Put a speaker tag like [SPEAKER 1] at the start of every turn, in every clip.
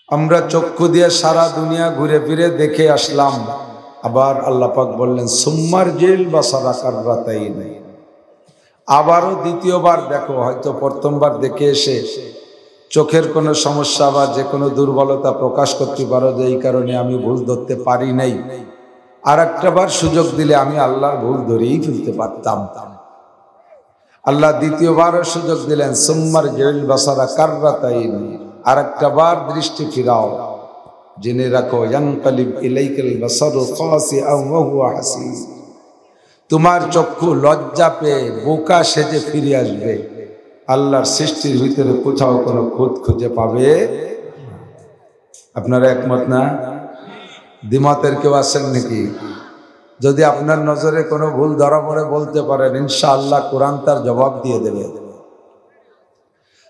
[SPEAKER 1] আমরা চক্ষু দিয়ে সারা দুনিয়া ঘুরে ফিরে দেখে আসলাম, আবার আল্লাহ পাক বললেন সুম্মারজিল বাসারা কাররাতাইন, আবারও দ্বিতীয়বার দেখো। হয়তো প্রথমবার দেখে এসে চোখের কোনো সমস্যা বা যে কোনো দুর্বলতা প্রকাশ করতে পারো, যে এই কারণে আমি ভুল ধরতে পারি নাই। আর একটা বার সুযোগ দিলে আমি আল্লাহর ভুল ধরেই ফেলতে পারতাম। আল্লাহ দ্বিতীয়বারও সুযোগ দিলেন সুম্মারজিল বাসারা কাররাতাইন, আর একটা বার দৃষ্টি ফিরাও। জেনে রাখো ইয়ানকালিব ইলাইকাল বাসারু খাসিআন ওয়া হুয়া হাসিব, তোমার চক্ষু লজ্জা পেয়ে বোকা সেজে ফিরে আসবে। আল্লাহর সৃষ্টির ভিতরে কোথাও কোনো খুঁত খুঁজে পাবে। আপনারা একমত না? দ্বিমতের কেউ আছেন নাকি? যদি আপনার নজরে কোনো ভুল ধরা পড়ে বলতে পারেন, ইনশাআল্লাহ কোরআন তার জবাব দিয়ে দেবে।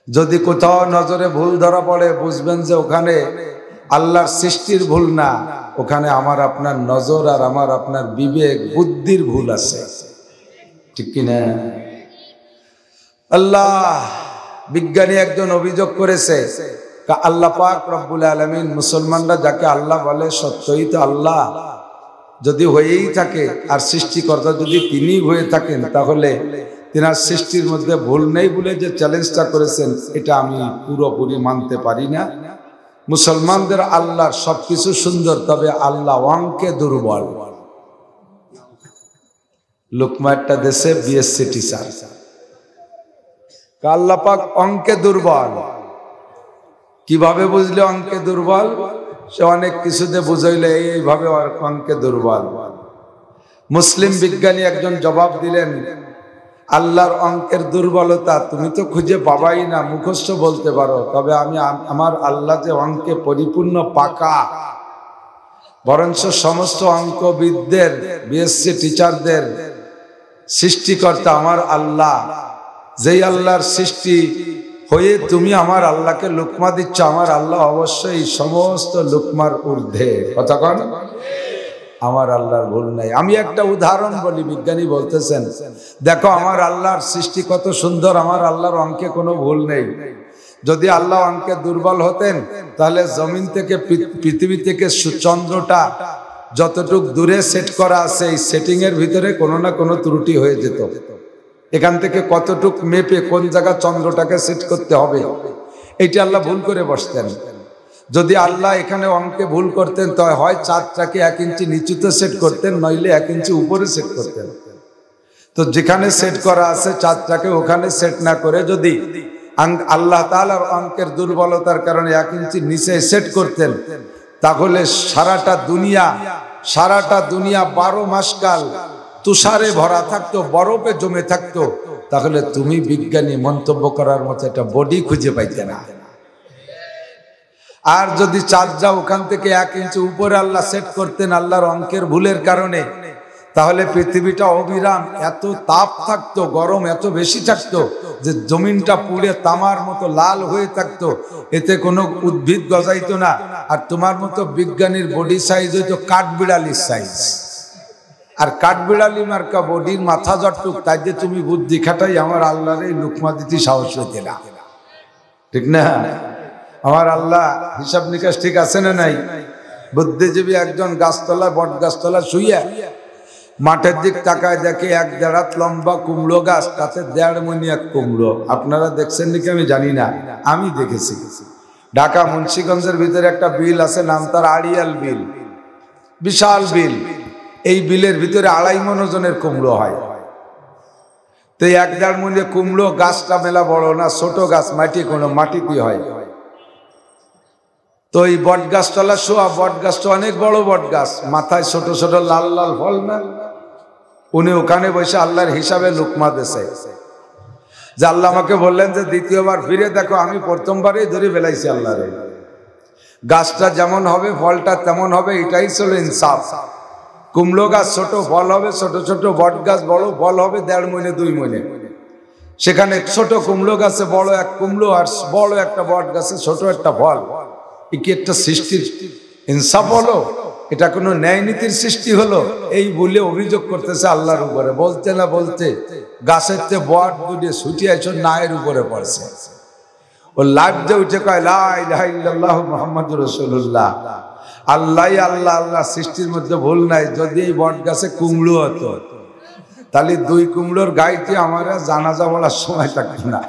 [SPEAKER 1] যদি কোথাও নজরে ভুল ধরা পড়ে, বুঝবেন যে ওখানে আল্লাহর সৃষ্টির ভুল না, ওখানে আমার আপনার নজর আর আমার আপনার বিবেক বুদ্ধির ভুল আছে। ঠিক কিনা? আল্লাহ বিজ্ঞানী একজন অভিযোগ করেছে, আল্লাহ পাক রব্বুল আলামিন, মুসলমানরা যাকে আল্লাহ বলে সত্যই তো আল্লাহ যদি হয়েই থাকে, আর সৃষ্টিকর্তা যদি তিনি হয়ে থাকেন, তাহলে তিনার সৃষ্টির মধ্যে ভুল নেই বলে যে চ্যালেঞ্জটা করেছেন, এটা আমি পুরোপুরি মানতে পারি না। মুসলমানদের আল্লাহর সবকিছু সুন্দর, তবে আল্লাহ অঙ্কে দুর্বল। লোকমা একটা দেশে বিএসসি টিচার, আল্লাহ পাক অঙ্কে দুর্বল। কিভাবে বুঝলে অঙ্কে দুর্বল? সে অনেক কিছুতে বুঝাইলে এইভাবে অঙ্কে দুর্বল। মুসলিম বিজ্ঞানী একজন জবাব দিলেন, আল্লাহর অঙ্কের দুর্বলতা তুমি তো খুঁজে পাবাই না, মুখস্থ বলতে পারো, তবে আমি আমার আল্লাহ যে অঙ্কে পরিপূর্ণ পাকা। বরঞ্চ সমস্ত অঙ্কবিদদের, বিএসসি টিচারদের সৃষ্টিকর্তা আমার আল্লাহ। যেই আল্লাহর সৃষ্টি হয়ে তুমি আমার আল্লাহকে লুকমা দিচ্ছ, আমার আল্লাহ অবশ্যই সমস্ত লুকমার ঊর্ধ্বে। কথা কন? আমার আল্লাহর ভুল নাই। আমি একটা উদাহরণ বলি, বিজ্ঞানী বলতেছেন দেখো আমার আল্লাহর সৃষ্টি কত সুন্দর, আমার আল্লাহর অঙ্কে কোনো ভুল নেই। যদি আল্লাহ অঙ্কে দুর্বল হতেন, তাহলে জমিন থেকে পৃথিবী থেকে চন্দ্রটা যতটুক দূরে সেট করা আছে, এই সেটিং এর ভিতরে কোনো না কোনো ত্রুটি হয়ে যেত। এখান থেকে কতটুক মেপে কোন জায়গা চন্দ্রটাকে সেট করতে হবে, এইটা আল্লাহ ভুল করে বসতেন। যদি আল্লাহ এখানে অঙ্কে ভুল করতেন, তো হয় চাঁদটাকে 1 ইঞ্চি নিচুতে সেট করতেন, নইলে 1 ইঞ্চি উপরে সেট করতেন। তো যেখানে সেট করা আছে চাঁদটাকে ওখানে সেট না করে যদি আল্লাহ তাআলার অঙ্কের দুর্বলতার কারণে 1 ইঞ্চি নিচে সেট করতেন, তাহলে সারাটা দুনিয়া 12 মাস কাল তুষারে ভরা থাকতো, বরফে জমে থাকতো। তাহলে তুমি বিজ্ঞানী মন্তব্য করার মতো একটা বডি খুঁজে পাইতে না। আর যদি চাঁদটা ওখান থেকে 1 ইঞ্চি উপরে আল্লাহ সেট করতেন আল্লাহর অঙ্কের ভুলের কারণে, তাহলে পৃথিবীটা অবিরাম এত তাপ থাকতো, গরম এত বেশি থাকতো যে জমিনটা পুড়ে তামার মতো লাল হয়ে থাকতো, এতে কোনো উদ্ভিদ গজাইতো না। আর তোমার মতো বিজ্ঞানীর বডি সাইজ হইতো কাঠবিড়ালির সাইজ। আর কাঠবিড়ালি মার্কা বডির মাথা জটটুক, তাই যে তুমি বুদ্ধি খাটাই আমার আল্লাহর এই লুকমা দিতে সাহস হইতে না। ঠিক না? আমার আল্লাহ হিসাব নিকাশ ঠিক আছে না নাই? বুদ্ধিজীবী একজন গাছতলা, বট গাছতলা শুইয়া মাঠের দিক তাকায়, দেখে 1-1.5 হাত লম্বা কুমড়ো গাছ, তাতে 1.5 মণ এক কুমড়ো। আপনারা দেখছেন নাকি আমি জানি না, আমি দেখেছি। ঢাকা মুন্সিগঞ্জের ভিতরে একটা বিল আছে, নাম তার আড়িয়াল বিল, বিশাল বিল। এই বিলের ভিতরে 2.5 মণ ওজনের কুমড়ো হয়। তো 1-1.5 মণ কুমড়ো, গাছটা মেলা বড় না, ছোট গাছ, মাটিতে হয়। তো এই বট গাছতলা শোয়া, বট গাছটা অনেক বড় বট গাছ, মাথায় ছোট ছোট লাল লাল ফল না। উনি ওখানে বসে আল্লাহর হিসাবে লুকমা দিছে। যে আল্লাহ আমাকে বললেন যে দ্বিতীয়বার ফিরে দেখো, আমি প্রথমবারই ধরে ফেলাইছি আল্লাহরে। গাছটা যেমন হবে ফলটা তেমন হবে, এটাই ছিল ইনসাফ। কুমড়ো গাছ ছোট, ফল হবে ছোট ছোট, বট গাছ বড়, ফল হবে 1.5 মণ 2 মণ। সেখানে ছোট কুমড়ো গাছে বড় এক কুমড়ো, আর বড় একটা বট গাছে ছোট একটা ফল। কি একটা সৃষ্টির ইনসাফ হলো? এটা কোনো ন্যায় নীতির সৃষ্টি হলো? এই বলে অভিযোগ করতেছে আল্লাহর উপরে। বলতে না বলতে গাছের চেয়ে বট দুটো ছুটিয়ে নায়ের উপরে পড়ছে। ও লাইভ দিয়ে উঠে কয় লা ইলাহা ইল্লাল্লাহু মুহাম্মাদুর রাসূলুল্লাহ, আল্লাহ আল্লাহ আল্লাহ, সৃষ্টির মধ্যে ভুল নাই। যদি এই বট গাছে কুমড়ো হতো তাহলে 2 কুমড়োর গাইতে আমার জানাজা বলার সময় থাকতো না।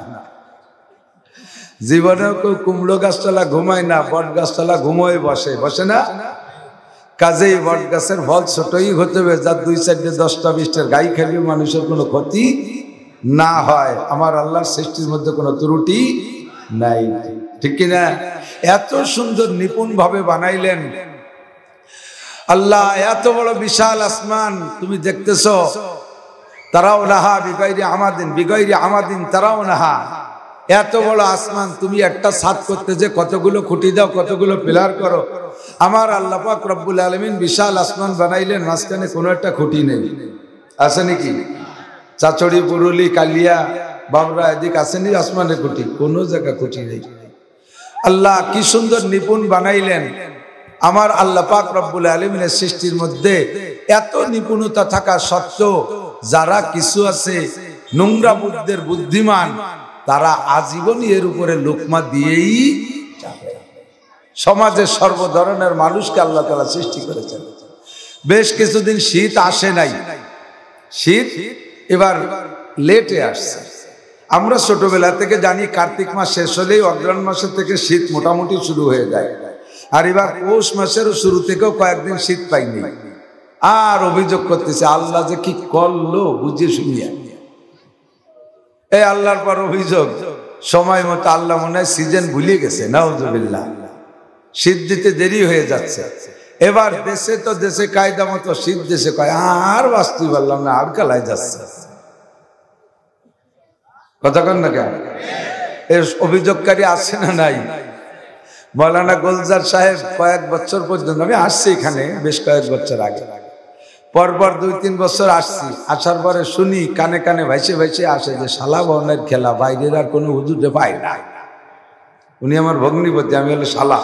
[SPEAKER 1] জীবনেও কেউ কুমড়ো গাছতলা ঘুমায় না, বট গাছতলা ঘুমোয় বসে, বসে না? কাজেই বট গাছের ফল ছোটই হতে হবে, যার 2-4 10টা 20টার গাই খেলেও মানুষের কোনো ক্ষতি না হয়। আমার আল্লাহর সৃষ্টির মধ্যে কোনো ত্রুটি নাই, ঠিক কিনা? এত সুন্দর নিপুণ ভাবে বানাইলেন আল্লাহ। এত বড় বিশাল আসমান তুমি দেখতেছো, তারাও নাহা বিগাইরি আমাদিন, বিগাইরি আমাদিন তারাও নাহা। এত বড় আসমান, তুমি একটা ছাদ করতে যে কতগুলো খুঁটি দাও, কতগুলো পিলার করো। আমার আল্লাহ পাক রব্বুল আলামিন বিশাল আসমান বানাইলেন, মাঝখানে কোনো একটা খুঁটি নেই। আছে নাকি? চাচড়ি, পুরুলি, কালিয়া, বাবরা এদিক আসেনি আসমানের খুঁটি? কোনো জায়গা খুঁটি নেই। আল্লাহ কি সুন্দর নিপুণ বানাইলেন। আমার আল্লাহ পাক রব্বুল আলামিনের সৃষ্টির মধ্যে এত নিপুণতা থাকা সত্ত্বেও যারা কিছু আছে নোংরা বুদ্ধের বুদ্ধিমান, তারা আজীবনই এর উপরে লোকমা দিয়েই যাবে। সমাজের সর্ব ধরনের মানুষকে আল্লাহ তাআলা সৃষ্টি করেছেন। বেশ কিছুদিন শীত আসে নাই, শীত এবার লেটে আসছে। আমরা ছোটবেলা থেকে জানি কার্তিক মাস শেষ হলেই অগ্রহায়ণ মাসের থেকে শীত মোটামুটি শুরু হয়ে যায়। আর এবার পৌষ মাসের শুরু থেকেও কয়েকদিন শীত পাইনি। আর অভিযোগ করতেছে আল্লাহ যে কি করলো বুঝে শুনিয়া। এই আল্লাহর পর অভিযোগ, সময় মতো আল্লাহ মনে হয় সিজন ভুলিয়ে গেছে। নাউযুবিল্লাহ, শীত দিতে দেরি হয়ে যাচ্ছে। এবার দেশে তো দেশে কায়দা মতো শীত, দেশে কয় আর বাঁচতে পারলাম না, আর কালাই যাচ্ছে। কথা কন না কেন? এর অভিযোগকারী আছে না নাই? মৌলানা গুলজার সাহেব কয়েক বছর পর্যন্ত, আমি আসছি এখানে বেশ কয়েক বছর আগে, পরপর 2-3 বছর আসছি। আসার পরে শুনি কানে কানে ভাইসে ভাইসে আসে যে শালা বনের খেলা, বাইরের আর কোনো হুজুরে পায় না। উনি আমার ভগ্নিপতি, আমি হলো শালা।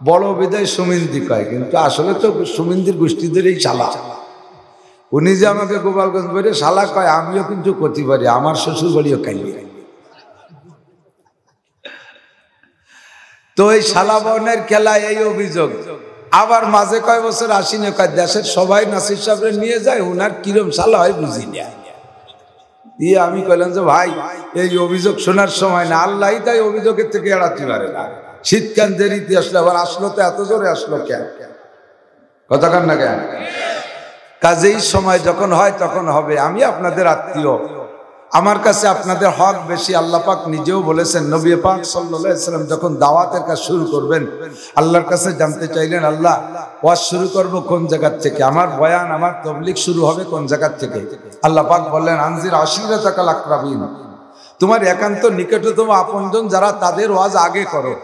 [SPEAKER 1] বড় বিদায় সুমিন্দি কয়, কিন্তু আসলে তো সুমিন্দির গোষ্ঠীদেরই শালা। উনি যে আমাকে গোপালগঞ্জ বলে শালা কয়, আমিও কিন্তু করতে পারি, আমার শ্বশুর বাড়িও খাইনি। তো এই শালা বনের খেলা, এই অভিযোগ। আবার মাঝে কয় বছর আসিনি, কয় দেশের সবাই নাসির সাহেব নিয়ে যায়, উনার কিরম শালা হয় বুঝি না। দিয়ে আমি কইলাম যে ভাই এই অভিযোগ শোনার সময় না, আল্লাহ তাই অভিযোগের থেকে এড়াতে পারে না। শীতকাল দেরিতে আসলে, আবার আসলো তো এত জোরে আসলো কেন? কথা কান না কেন? কাজেই সময় যখন হয় তখন হবে। আমি আপনাদের আত্মীয়, আমার কাছে আপনাদের হক বেশি। আল্লাহ পাক নিজেও বলেছেন, নবী পাক সাল্লাল্লাহু আলাইহি ওয়াসাল্লাম যখন দাওয়াতের কাজ শুরু করবেন, আল্লাহর কাছে জানতে চাইলেন, আল্লাহ ওয়াজ শুরু করব কোন জায়গা থেকে, আমার বয়ান আমার তাবলীগ শুরু হবে কোন জায়গা থেকে? আল্লাহ পাক বললেন, আনজির আশিরাতাকাল আকরাবিন, তোমার একান্ত নিকটতম আপনজন যারা, তাদের ওয়াজ আগে করো,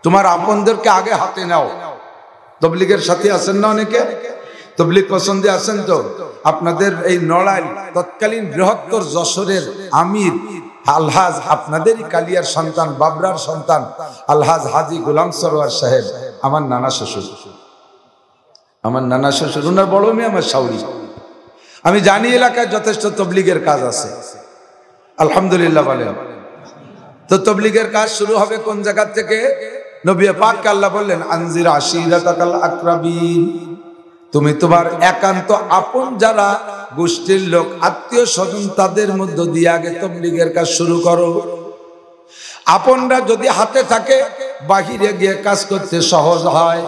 [SPEAKER 1] তোমার আপনদেরকে আগে হাতে নাও। তাবলীগের সাথে আছেন না অনেকে? তাবলীগ পছন্দে আছেন তো? আপনাদের এই নড়াইল তৎকালীন বৃহত্তর যশোরের আমির আলহাজ, আপনাদেরই কালিয়ার সন্তান, বাবরার সন্তান আলহাজ হাজী গোলাম সরোয়ার সাহেব, আমার নানা শ্বশুর। আমার নানা শ্বশুর, ওনার বড় মেয়ে আমার শাওরি। আমি জানি এলাকায় যথেষ্ট তাবলীগের কাজ আছে, আলহামদুলিল্লাহ বলেন। তো তাবলীগের কাজ শুরু হবে কোন জায়গা থেকে? নবী পাক আল্লাহ বললেন, আনজির আশিরাতাকাল আকরাবিন, তুমি তোমার একান্ত আপন যারা গোষ্ঠীর লোক, আত্মীয় স্বজন, তাদের মধ্য দিয়ে আগে তাবলীগের কাজ শুরু করো। আপনরা যদি হাতে থাকে, বাহিরে গিয়ে কাজ করতে সহজ হয়।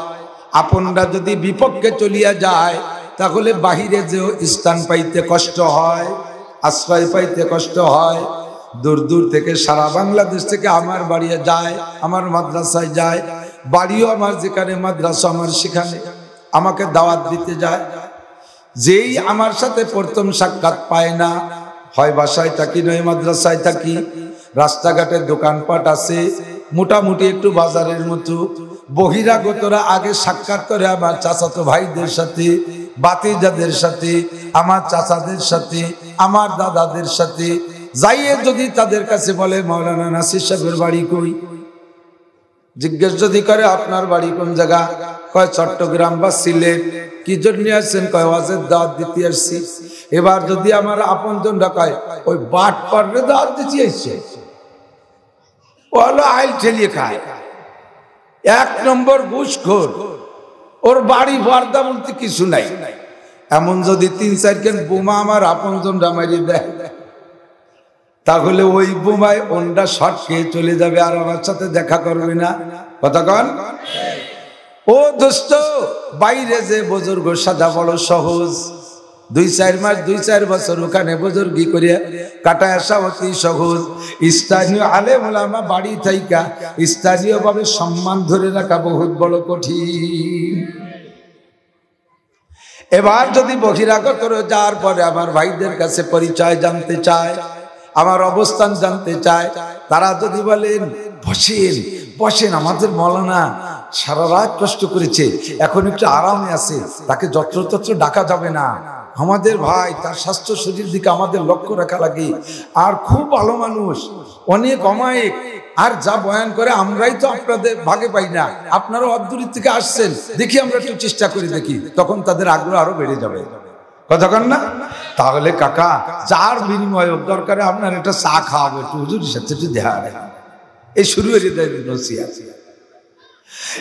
[SPEAKER 1] আপনরা যদি বিপক্ষে চলিয়া যায়, তাহলে বাহিরে যেও স্থান পাইতে কষ্ট হয়, আশ্রয় পাইতে কষ্ট হয়। দূর দূর থেকে, সারা বাংলাদেশ থেকে আমার বাড়ি যায়, আমার মাদ্রাসায় যায়, বাড়িও আমার যেখানে, মাদ্রাসা আমার সেখানে, আমাকে দাওয়াত দিতে যায়। যেই আমার সাথে প্রথম সাক্ষাৎ পায় না, হয় বাসায় থাকি নয় মাদ্রাসায় থাকি, রাস্তাঘাটের দোকানপাট আছে, মোটামুটি একটু বাজারের মতো, বহিরাগতরা আগে সাক্ষাৎ করে আমার চাচাতো ভাইদের সাথে, বাতিজাদের সাথে, আমার চাচাদের সাথে, আমার দাদাদের সাথে যাইয়ে যদি তাদের কাছে বলে মাওলানা নাসির সাহেবের বাড়ি কই, জিজ্ঞেস যদি করে আপনার বাড়ি কোন জায়গা, কয় চট্টগ্রাম বা সিলেট, কি জন্য আসছেন, কয় ওয়াজের দাওয়াত দিতে আসছি। এবার যদি আমার আপনজনরা কয় ওই বাট পারবে দাওয়াত দিতে আসছে, ও হলো আইল ঠেলিয়ে খায়, 1 নম্বর ঘুষখোর, ওর বাড়ি পর্দা বলতে কিছু নাই। এমন যদি 3-4 কেন বোমা আমার আপনজনরা মারিয়ে দেয়, তাহলে ওই বোমায় ওনটা শর্ট খেয়ে চলে যাবে, আর আমার সাথে দেখা করবে না। কথা কন। ও দোস্ত, বাইরে যে বুজুর্গ সাজা বড় সহজ, 2-4 মাস 2-4 বছর ওখানে বুজুর্গি করে কাটায় আসা অতি সহজ। স্থানীয় আলেম ওলামা বাড়ি থাইকা স্থানীয় ভাবে সম্মান ধরে রাখা বহুত বড় কঠিন। এবার যদি বহিরাগত যাওয়ার পরে আমার ভাইদের কাছে পরিচয় জানতে চায়, আমার অবস্থান জানতে চায়, তারা যদি বলেন বসেন বসেন, আমাদের মৌলানা সারা রাত কষ্ট করেছে, এখন একটু আরামে আছে, তাকে যত্রতত্র ডাকা যাবে না, আমাদের ভাই, তার স্বাস্থ্য শরীর দিকে আমাদের লক্ষ্য রাখা লাগে, আর খুব ভালো মানুষ, অনেক অমায়িক, আর যা বয়ান করে আমরাই তো আপনাদের ভাগে পাই না, আপনারাও অদূরের থেকে আসছেন, দেখি আমরা একটু চেষ্টা করে দেখি, তখন তাদের আগ্রহ আরো বেড়ে যাবে। কতক্ষণ না? তাহলে কাকা যার বিনিময় দরকারে আপনার একটা চা খাওয়াবো, একটু হুজুরের সাথে একটু দেখা দেখা, এই শুরু হয়ে যায় নসিহত।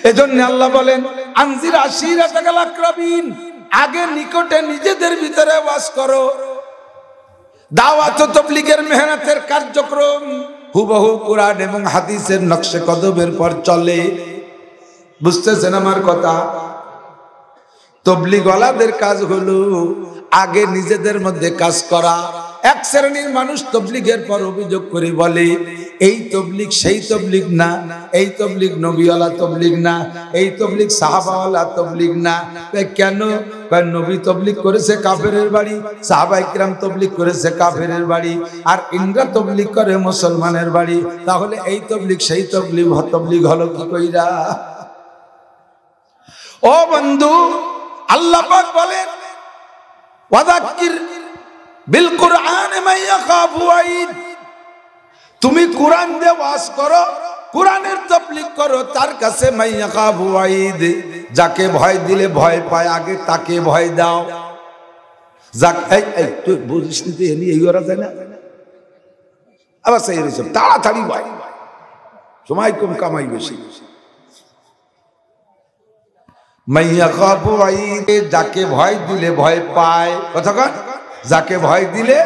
[SPEAKER 1] এজন্য আল্লাহ বলেন আনজির আশিরাতাকাল আকরাবিন, আগে নিকটে নিজেদের ভিতরে ওয়াজ করো। দাওয়াত ও তাবলীগের মেহনতের কার্যক্রম হুবহু কুরআন এবং হাদিসের নকশে কদমের পর চলে। বুঝতেছেন আমার কথা? তাবলীগওয়ালাদের কাজ হলো আগে নিজেদের মধ্যে কাজ করা। এক শ্রেণীর মানুষ তাবলীগের পর অভিযোগ করে বলে এই তাবলীগ সেই তাবলীগ না, এই তাবলীগ নবীওয়ালা তাবলীগ না, এই তাবলীগ সাহাবাওয়ালা তাবলীগ না। কেন? নবী তাবলীগ করেছে কাফেরের বাড়ি, সাহাবায়ে কিরাম তাবলীগ করেছে কাফেরের বাড়ি, আর ইনরা তাবলীগ করে মুসলমানের বাড়ি, তাহলে এই তাবলীগ সেই তাবলীগ হলো কি কইরা? ও বন্ধু, আল্লাহ পাক বলেন ওয়াযাক্কির বিল কুরআন মান ইয়াখাফু ওয়াঈদ, তুমি কুরআন দিয়ে ওয়াজ করো, কুরআনের তাবলীগ করো, তার কাছে মান ইয়াখাফু ওয়াঈদ, যাকে ভয় দিলে ভয় পায়, আগে তাকে ভয় দাও। যাক এই তুই বুঝিস নি, এনি এই ওরা যায় না, আবার সেই রইছ তাড়াতাড়ি ভাই, সময় কম কামাই বেশি। মাইয়া খাবু ওয়াঈদ, যাকে ভয় দিলে ভয় পায়। কতক্ষণ? যাকে ভয় দিলে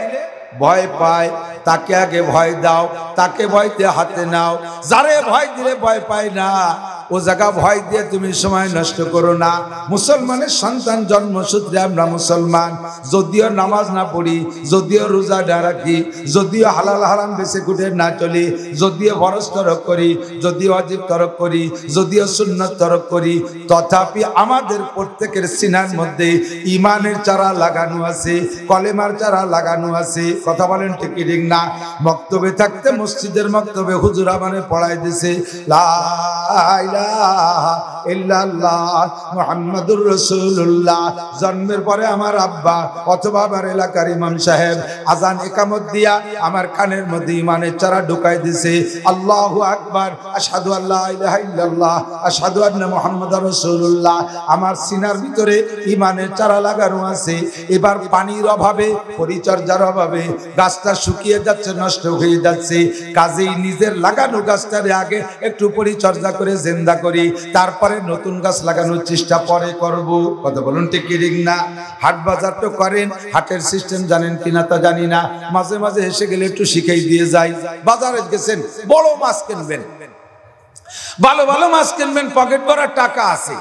[SPEAKER 1] ভয় পায় তাকে আগে ভয় দাও, তাকে ভয়তে হাতে নাও। যারে ভয় দিলে ভয় পায় না, ও জায়গা ভয় দিয়ে তুমি সময় নষ্ট করো না। মুসলমানের সন্তান জন্মসূত্রে আমরা মুসলমান, যদিও নামাজ না পড়ি, যদিও রোজা না রাখি, যদিও হালাল হারাম বেছে কুটে না চলি, যদিও ফরজ তরক করি, যদিও ওয়াজিব তরক করি, যদিও সুন্নাত তরক করি, তথাপি আমাদের প্রত্যেকের সিনার মধ্যে ঈমানের চারা লাগানো আছে, কলেমার চারা লাগানো আছে। কথা বলেন ঠিক কি ঠিক না? মক্তবে থাকতে মসজিদের মক্তবে হুজুর আমারে পড়াই দিছে লা ইলাহা ইল্লাল্লাহ মুহাম্মাদুর রাসূলুল্লাহ। জন্মের পরে আমার আব্বা অথবা আমার এলাকার ইমাম সাহেব আজান ইকামত দিয়া আমার কানের মধ্যে ঈমানের চারা ঢুকাই দিছে। আল্লাহু আকবার, আশহাদু আল্লা ইলাহা ইল্লাল্লাহ, আশহাদু আন্না মুহাম্মাদুর রাসূলুল্লাহ। আমার সিনার ভিতরে ঈমানের চারা লাগানো আছে। এবার পানির অভাবে, পরিচর্যার অভাবে গাছটা শুকিয়ে যাচ্ছে, নষ্ট হয়ে যাচ্ছে। কাজেই নিজের লাগানো গাছটারে আগে একটু পরিচর্যা করে জিন্দা করি, তারপরে নতুন গাছ লাগানোর চেষ্টা পরে করব। কথা বলুন ঠিক কি ঠিক না? হাট বাজার তো করেন, হাটের সিস্টেম জানেন কিনা তা জানি না, মাঝে মাঝে এসে গেলে একটু শিখাই দিয়ে যাই। বাজারে গেছেন, বড় মাছ কিনবেন, ভালো ভালো মাছ কিনবেন, পকেট ভরা টাকা আছে।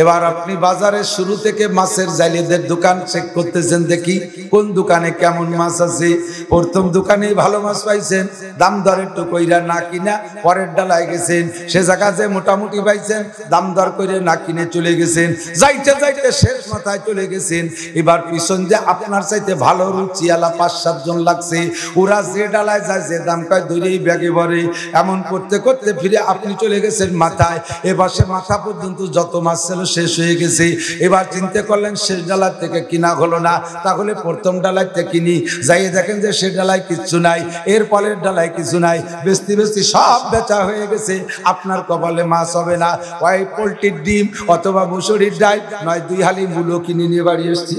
[SPEAKER 1] এবার আপনি বাজারের শুরু থেকে মাছের জালিদের দোকান চেক করতেছেন, দেখি কোন দোকানে কেমন মাছ আছে। প্রথম দোকানে ভালো মাছ পাইছেন, দাম দর একটু কইরা না কিনা পরের ডালায় গেছেন, সে জায়গা যে মোটামুটি পাইছেন, দাম দর করে না কিনে চলে গেছেন। যাইতে যাইতে শেষ মাথায় চলে গেছেন। এবার পিছন যে আপনার চাইতে ভালো রুচিওয়ালা 5-7 জন লাগছে, ওরা যে ডালায় যায় যে দাম কয় ধরেই ব্যাগে ভরে। এমন করতে করতে ফিরে আপনি চলে গেছেন মাথায়। এবার সে মাথা পর্যন্ত যত মাছ শেষ হয়ে গেছে। এবার চিন্তা করলেন শেষ ডালার থেকে কিনা হলো না, তাহলে প্রথম ডালায় থেকে কিনি। যাই দেখেন যে সে ডালায় কিচ্ছু নাই, এর পরের ডালায় কিছু নাই, বেস্তি বেস্তি সব বেচা হয়ে গেছে। আপনার কপালে মাছ হবে না, ওই পোল্ট্রির ডিম অথবা মুসুরির ডাল, নয় 2 হালি মূলো কিনে নিয়ে বাড়ি এসছি।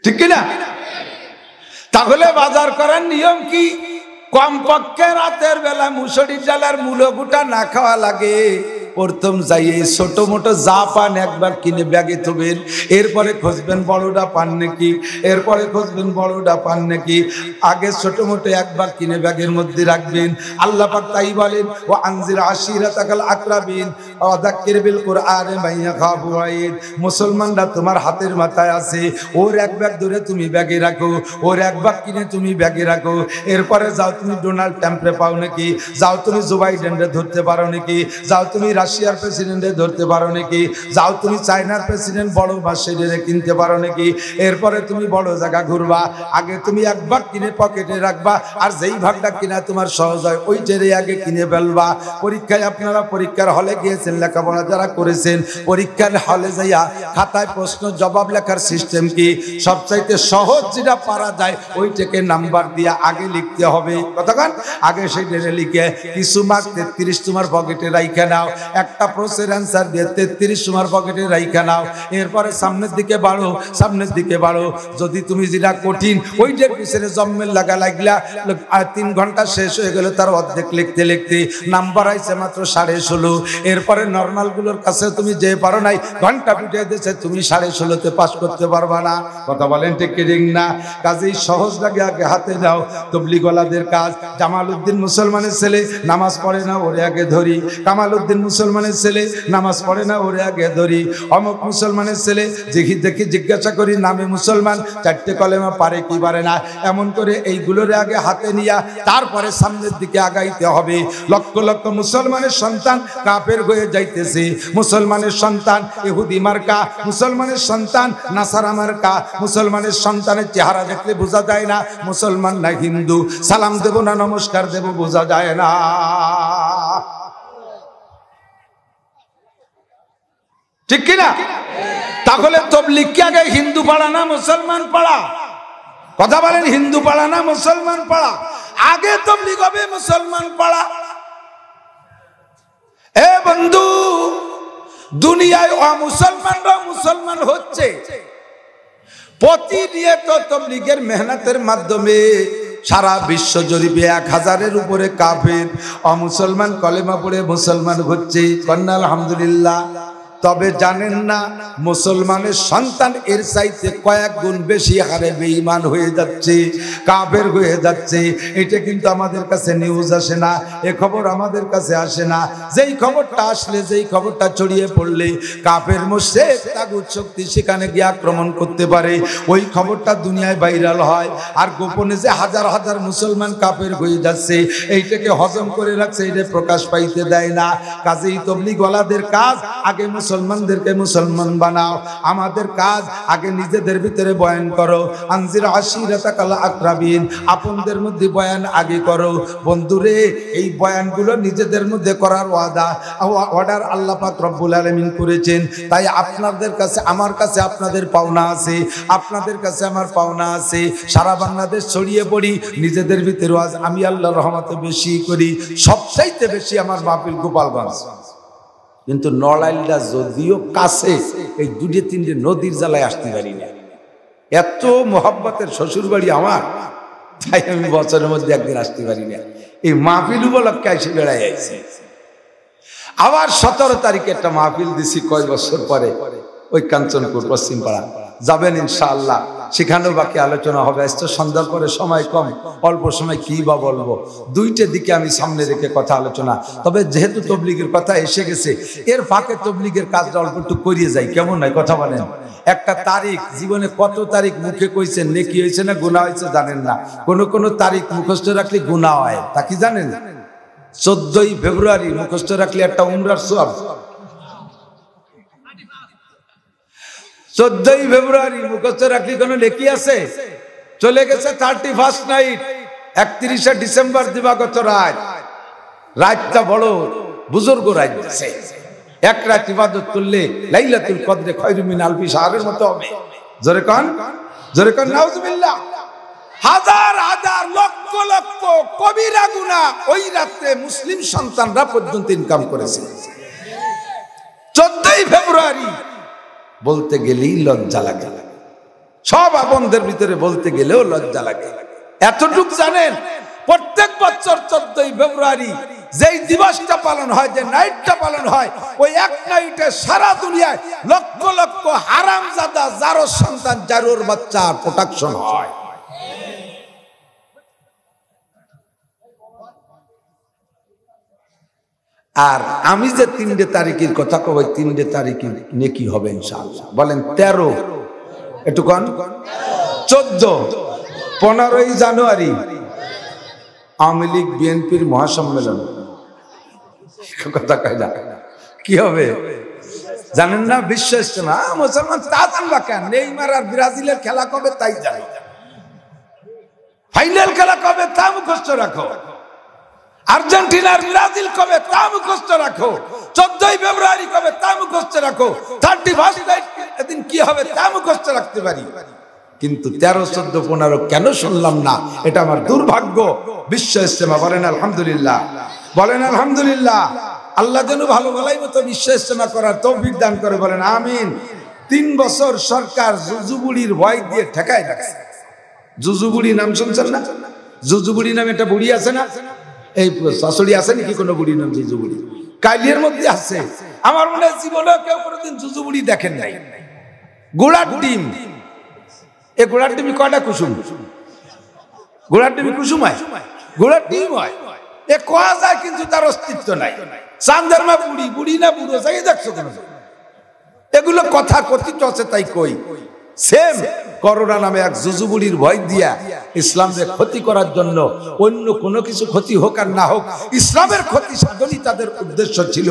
[SPEAKER 1] ঠিক কিনা? তাহলে বাজার করার নিয়ম কি? কমপক্ষে রাতের বেলা মুসুরির ডালের মূলো গুটা না খাওয়া লাগে। প্রথম যাই এই ছোট মোটো যা পান একবার কিনে ব্যাগে থবেন, এরপরে খুঁজবেন বড়টা পান নাকি, এরপরে খুঁজবেন বড়টা পান নাকি। আগে ছোট মোটো একবার কিনে ব্যাগের মধ্যে রাখবেন। আল্লাহ পাক তাই বলেন, ও আনজির আশিরাতাকাল আকরাবিন ওয়া যাক্কির বিল কুরআনি মান ইয়াখাফু ওয়াঈদ। মুসলমানরা তোমার হাতের মাথায় আছে, ওর এক ব্যাগ ধরে তুমি ব্যাগে রাখো, ওর এক ব্যাগ কিনে তুমি ব্যাগে রাখো। এরপরে যাও তুমি ডোনাল্ড ট্রাম্পে পাও নাকি, যাও তুমি জো বাইডেনরে ধরতে পারো নাকি, যাও তুমি রাশিয়ার প্রেসিডেন্টে ধরতে পারো নাকি, যাও তুমি চায়নার প্রেসিডেন্ট বড় বাসেরে কিনতে পারো নাকি। এরপরে তুমি বড় জায়গা ঘুরবা, আগে তুমি এক ভাগ কিনে পকেটে রাখবা, আর যেই ভাগটা কিনা তোমার সহজ হয় ওইটারে আগে কিনে ফেলবা। পরীক্ষায় আপনারা পরীক্ষার হলে গিয়েছেন, লেখাপড়া যারা করেছেন, পরীক্ষার হলে যাইয়া খাতায় প্রশ্ন জবাব লেখার সিস্টেম কি? সবচাইতে সহজ যেটা পারা যায় ওইটাকে নাম্বার দিয়ে আগে লিখতে হবে। কতক্ষণ আগে সেইটা লিখে কিছু মার্ক 33 তোমার পকেটে রাইখা নাও, একটা প্রশ্নের অ্যান্সার দিয়ে 33 তোমার পকেটে রাইখা নাও। এরপরে সামনের দিকে বাড়ো, সামনের দিকে বাড়ো। যদি তুমি যেটা কঠিন ওইটার পিছনে জম্মের লাগা লাগলা, 3 ঘন্টা শেষ হয়ে গেল তার অর্ধেক লিখতে লিখতে নাম্বার আইছে মাত্র 16.5। এরপরে নর্মাল গুলোর কাছে তুমি যে পারো নাই, ঘন্টা পিঠে দিয়েছে, তুমি 16.5-তে পাস করতে পারবা না। কথা বলেন ঠিক কি না? কাজেই সহজ লাগে আগে হাতে নাও। তবলিগওয়ালাদের কাজ, জামাল উদ্দিন মুসলমানের ছেলে নামাজ পড়ে না, ওরে আগে ধরি। কামাল উদ্দিন মুসলমানের ছেলে নামাজ পড়ে না, ওরে আগে ধরি। অমুক মুসলমানের ছেলে দেখি জিজ্ঞাসা করি নামে মুসলমান, 4টে কলেমা পারে কি পারে না। এমন করে এইগুলোর আগে হাতে নিয়া তারপরে সামনের দিকে আগাইতে হবে। লক্ষ লক্ষ মুসলমানের সন্তান কাফের হয়ে যাইতেছে। মুসলমানের সন্তান ইহুদি মার্কা, মুসলমানের সন্তান নাসারা মার্কা। মুসলমানের সন্তানের চেহারা দেখলে বোঝা যায় না মুসলমান না হিন্দু, সালাম দেব না নমস্কার দেব বোঝা যায় না। ঠিক কিনা? তাহলে তবলিগ কি আগে হিন্দু পাড়া না মুসলমান পাড়া? কথা বলেন, হিন্দু পাড়া না মুসলমান পাড়া? আগে তবলিগ হবে মুসলমান পাড়া। এ বন্ধু, দুনিয়ায় অমুসলমানরা মুসলমান হচ্ছে প্রতিনিয়ত তবলিগের মেহনতের মাধ্যমে। সারা বিশ্ব জরিপে 1000-এর উপরে কাফের অমুসলমান কলেমা পড়ে মুসলমান হচ্ছে। কন্যা আলহামদুলিল্লাহ। তবে জানেন না মুসলমানের সন্তান এর চাইতে কয়েক গুণ বেশি হারে বেঈমান হয়ে যাচ্ছে, কাফের হয়ে যাচ্ছে। এটা কিন্তু আমাদের কাছে নিউজ আসে না, এ খবর আমাদের কাছে আসে না। যেই খবরটা আসলে, যেই খবরটা ছড়িয়ে পড়লে কাফের মুশরিক তাগুত শক্তি সেখানে গিয়ে আক্রমণ করতে পারে, ওই খবরটা দুনিয়ায় ভাইরাল হয়। আর গোপনে যে হাজার হাজার মুসলমান কাফের হয়ে যাচ্ছে, এইটাকে হজম করে রাখছে, এটা প্রকাশ পাইতে দেয় না। কাজেই তবলিগওয়ালাদের কাজ আগে মুসলমানদেরকে মুসলমান বানাও। আমাদের কাজ আগে নিজেদের ভিতরে বয়ান করো। আনজির আশিরাতাকাল আকরাবিন, আপনদের মধ্যে বয়ান আগে করো। বন্ধুরে, এই বয়ানগুলো নিজেদের মধ্যে করার অর্ডার আল্লাহ পাক রব্বুল আলামিন করেছেন। তাই আপনাদের কাছে আমার কাছে আপনাদের পাওনা আছে, আপনাদের কাছে আমার পাওনা আছে। সারা বাংলাদেশ ছড়িয়ে পড়ি, নিজেদের ভিতরে আজ আমি আল্লাহর রহমতে বেশি করি। সবচাইতে বেশি আমার মাহফিল গোপালগঞ্জ। কিন্তু নড়াইলটা যদিও কাছে, এই 2-3টে নদীর জ্বালায় আসতে পারি না। এত মোহাব্বতের শ্বশুর বাড়ি আমার, তাই আমি বছরের মধ্যে একদিন আসতে পারি না। এই মাহফিল উপলক্ষে এসে বেড়াই আইছি। আবার 17 তারিখে একটা মাহফিল দিছি কয় বছর পরে, ওই কাঞ্চনপুর পশ্চিম পাড়া। যাবেন ইনশাআল্লাহ, সেখানেও বাকি আলোচনা হবে। আজ তো সন্ধ্যার পরে সময় কম, অল্প সময় কি বা বলবো, 2টে দিকে আমি সামনে রেখে কথা আলোচনা। তবে যেহেতু তবলিগের কথা এসে গেছে, এর ফাঁকে তবলিগের কাজটা অল্প একটু করিয়ে যাই, কেমন নয়? কথা বলেন। একটা তারিখ, জীবনে কত তারিখ মুখে কইছেন, নেকি হয়েছে না গুনাহ হয়েছে জানেন না। কোন তারিখ মুখস্থ রাখলে গুনাহ হয়, তা কি জানেন? 14ই ফেব্রুয়ারি মুখস্থ রাখলে একটা উমরার সওয়াব। 14ই ফেব্রুয়ারি মুখস্থ রাখলে কোনো নেকি আছে? চলে গেছে 31st নাইট, 31শে ডিসেম্বর দিবাগত রাত। রাতটা বড় বুজুর্গ রাত আছে। এক রাত ইবাদত করলে লাইলাতুল কদরে খায়রুম মিন আলফি শাহরের মতো হবে। জোরে কোন, জোরে কোন নাউজুবিল্লাহ। হাজার হাজার লক্ষ লক্ষ কবিরা গুনাহ ওই রাতে মুসলিম সন্তানরা পর্যন্ত ইনকাম করেছে। 14ই ফেব্রুয়ারি বলতে গেলেই লজ্জা লাগে, সব আপনদের ভিতরে বলতে গেলেও লজ্জা লাগে। এতটুক জানেন, প্রত্যেক বছর 14ই ফেব্রুয়ারি যেই দিবসটা পালন হয়, যে নাইটটা পালন হয়, ওই এক নাইটে সারা দুনিয়ায় লক্ষ লক্ষ হারামজাদা জারোর সন্তান, জারোর বাচ্চার প্রোটেকশন হয়। আর আমি যে 3 তারিখের কথা কব, 3 তারিখে নেকি হবে ইনশাআল্লাহ। বলেন 13, একটু কোন 14, 15ই জানুয়ারি আওয়ামী লীগ বিএনপির মহাসম্মেলন। কথা কয় না, কি হবে জানেন না? বিশ্ব ইজতেমা। মুসলমান তা জানবা কেন? নেইমার আর ব্রাজিলের খেলা কবে তাই জানো, ফাইনাল খেলা কবে তা মুখস্থ রাখো, আর্জেন্টিনার ব্রাজিল কবে তা মুখস্থ রাখো, 14ই ফেব্রুয়ারি কবে তা মুখস্থ রাখো, 31 এদিন কি হবে তা মুখস্থ রাখতে পারি, কিন্তু 13, 14, 15 কেন শুনলাম না? এটা আমার দুর্ভাগ্য। বিশ্ব ইজতেমা। বলেন আলহামদুলিল্লাহ, বলেন আলহামদুলিল্লাহ। আল্লাহ যেন ভালো ভালোই মতো বিশ্ব ইজতেমা করার তৌফিক দান করে, বলেন আমিন। 3 বছর সরকার জুজুবুড়ির ভয় দিয়ে ঠেকায় রাখছে। জুজুবুড়ি নাম শুনছেন না? জুজুবুড়ি নামে একটা বুড়ি আছে না? এই শাশুড়ি আছে নাকি কোনো বুড়ির নাম জুজুবুড়ি? কাইলিয়ার মধ্যে আছে। আমার মনে হয় জীবনে কেউ কোনোদিন জুজুবুড়ি দেখেন নাই। গোড়ার ডিম, এ গোড়ার ডিমি কয়টা কুসুম? গোড়ার ডিমি কুসুম হয়, গোড়ার ডিম হয়। এ কোয়া যায় কিন্তু তার অস্তিত্ব নাই। চান্দের মা বুড়ি, বুড়ি না বুড়ো যাই দেখছো কেন? এগুলো কথা কথিত আছে তাই কই। সেম করোনা নামে এক জুজুবুড়ির ভয় দিয়া ইসলামের ক্ষতি করার জন্য, অন্য কোনো কিছু ক্ষতি হোক আর না হোক, ইসলামের ক্ষতি সাধনই তাদের উদ্দেশ্য ছিল।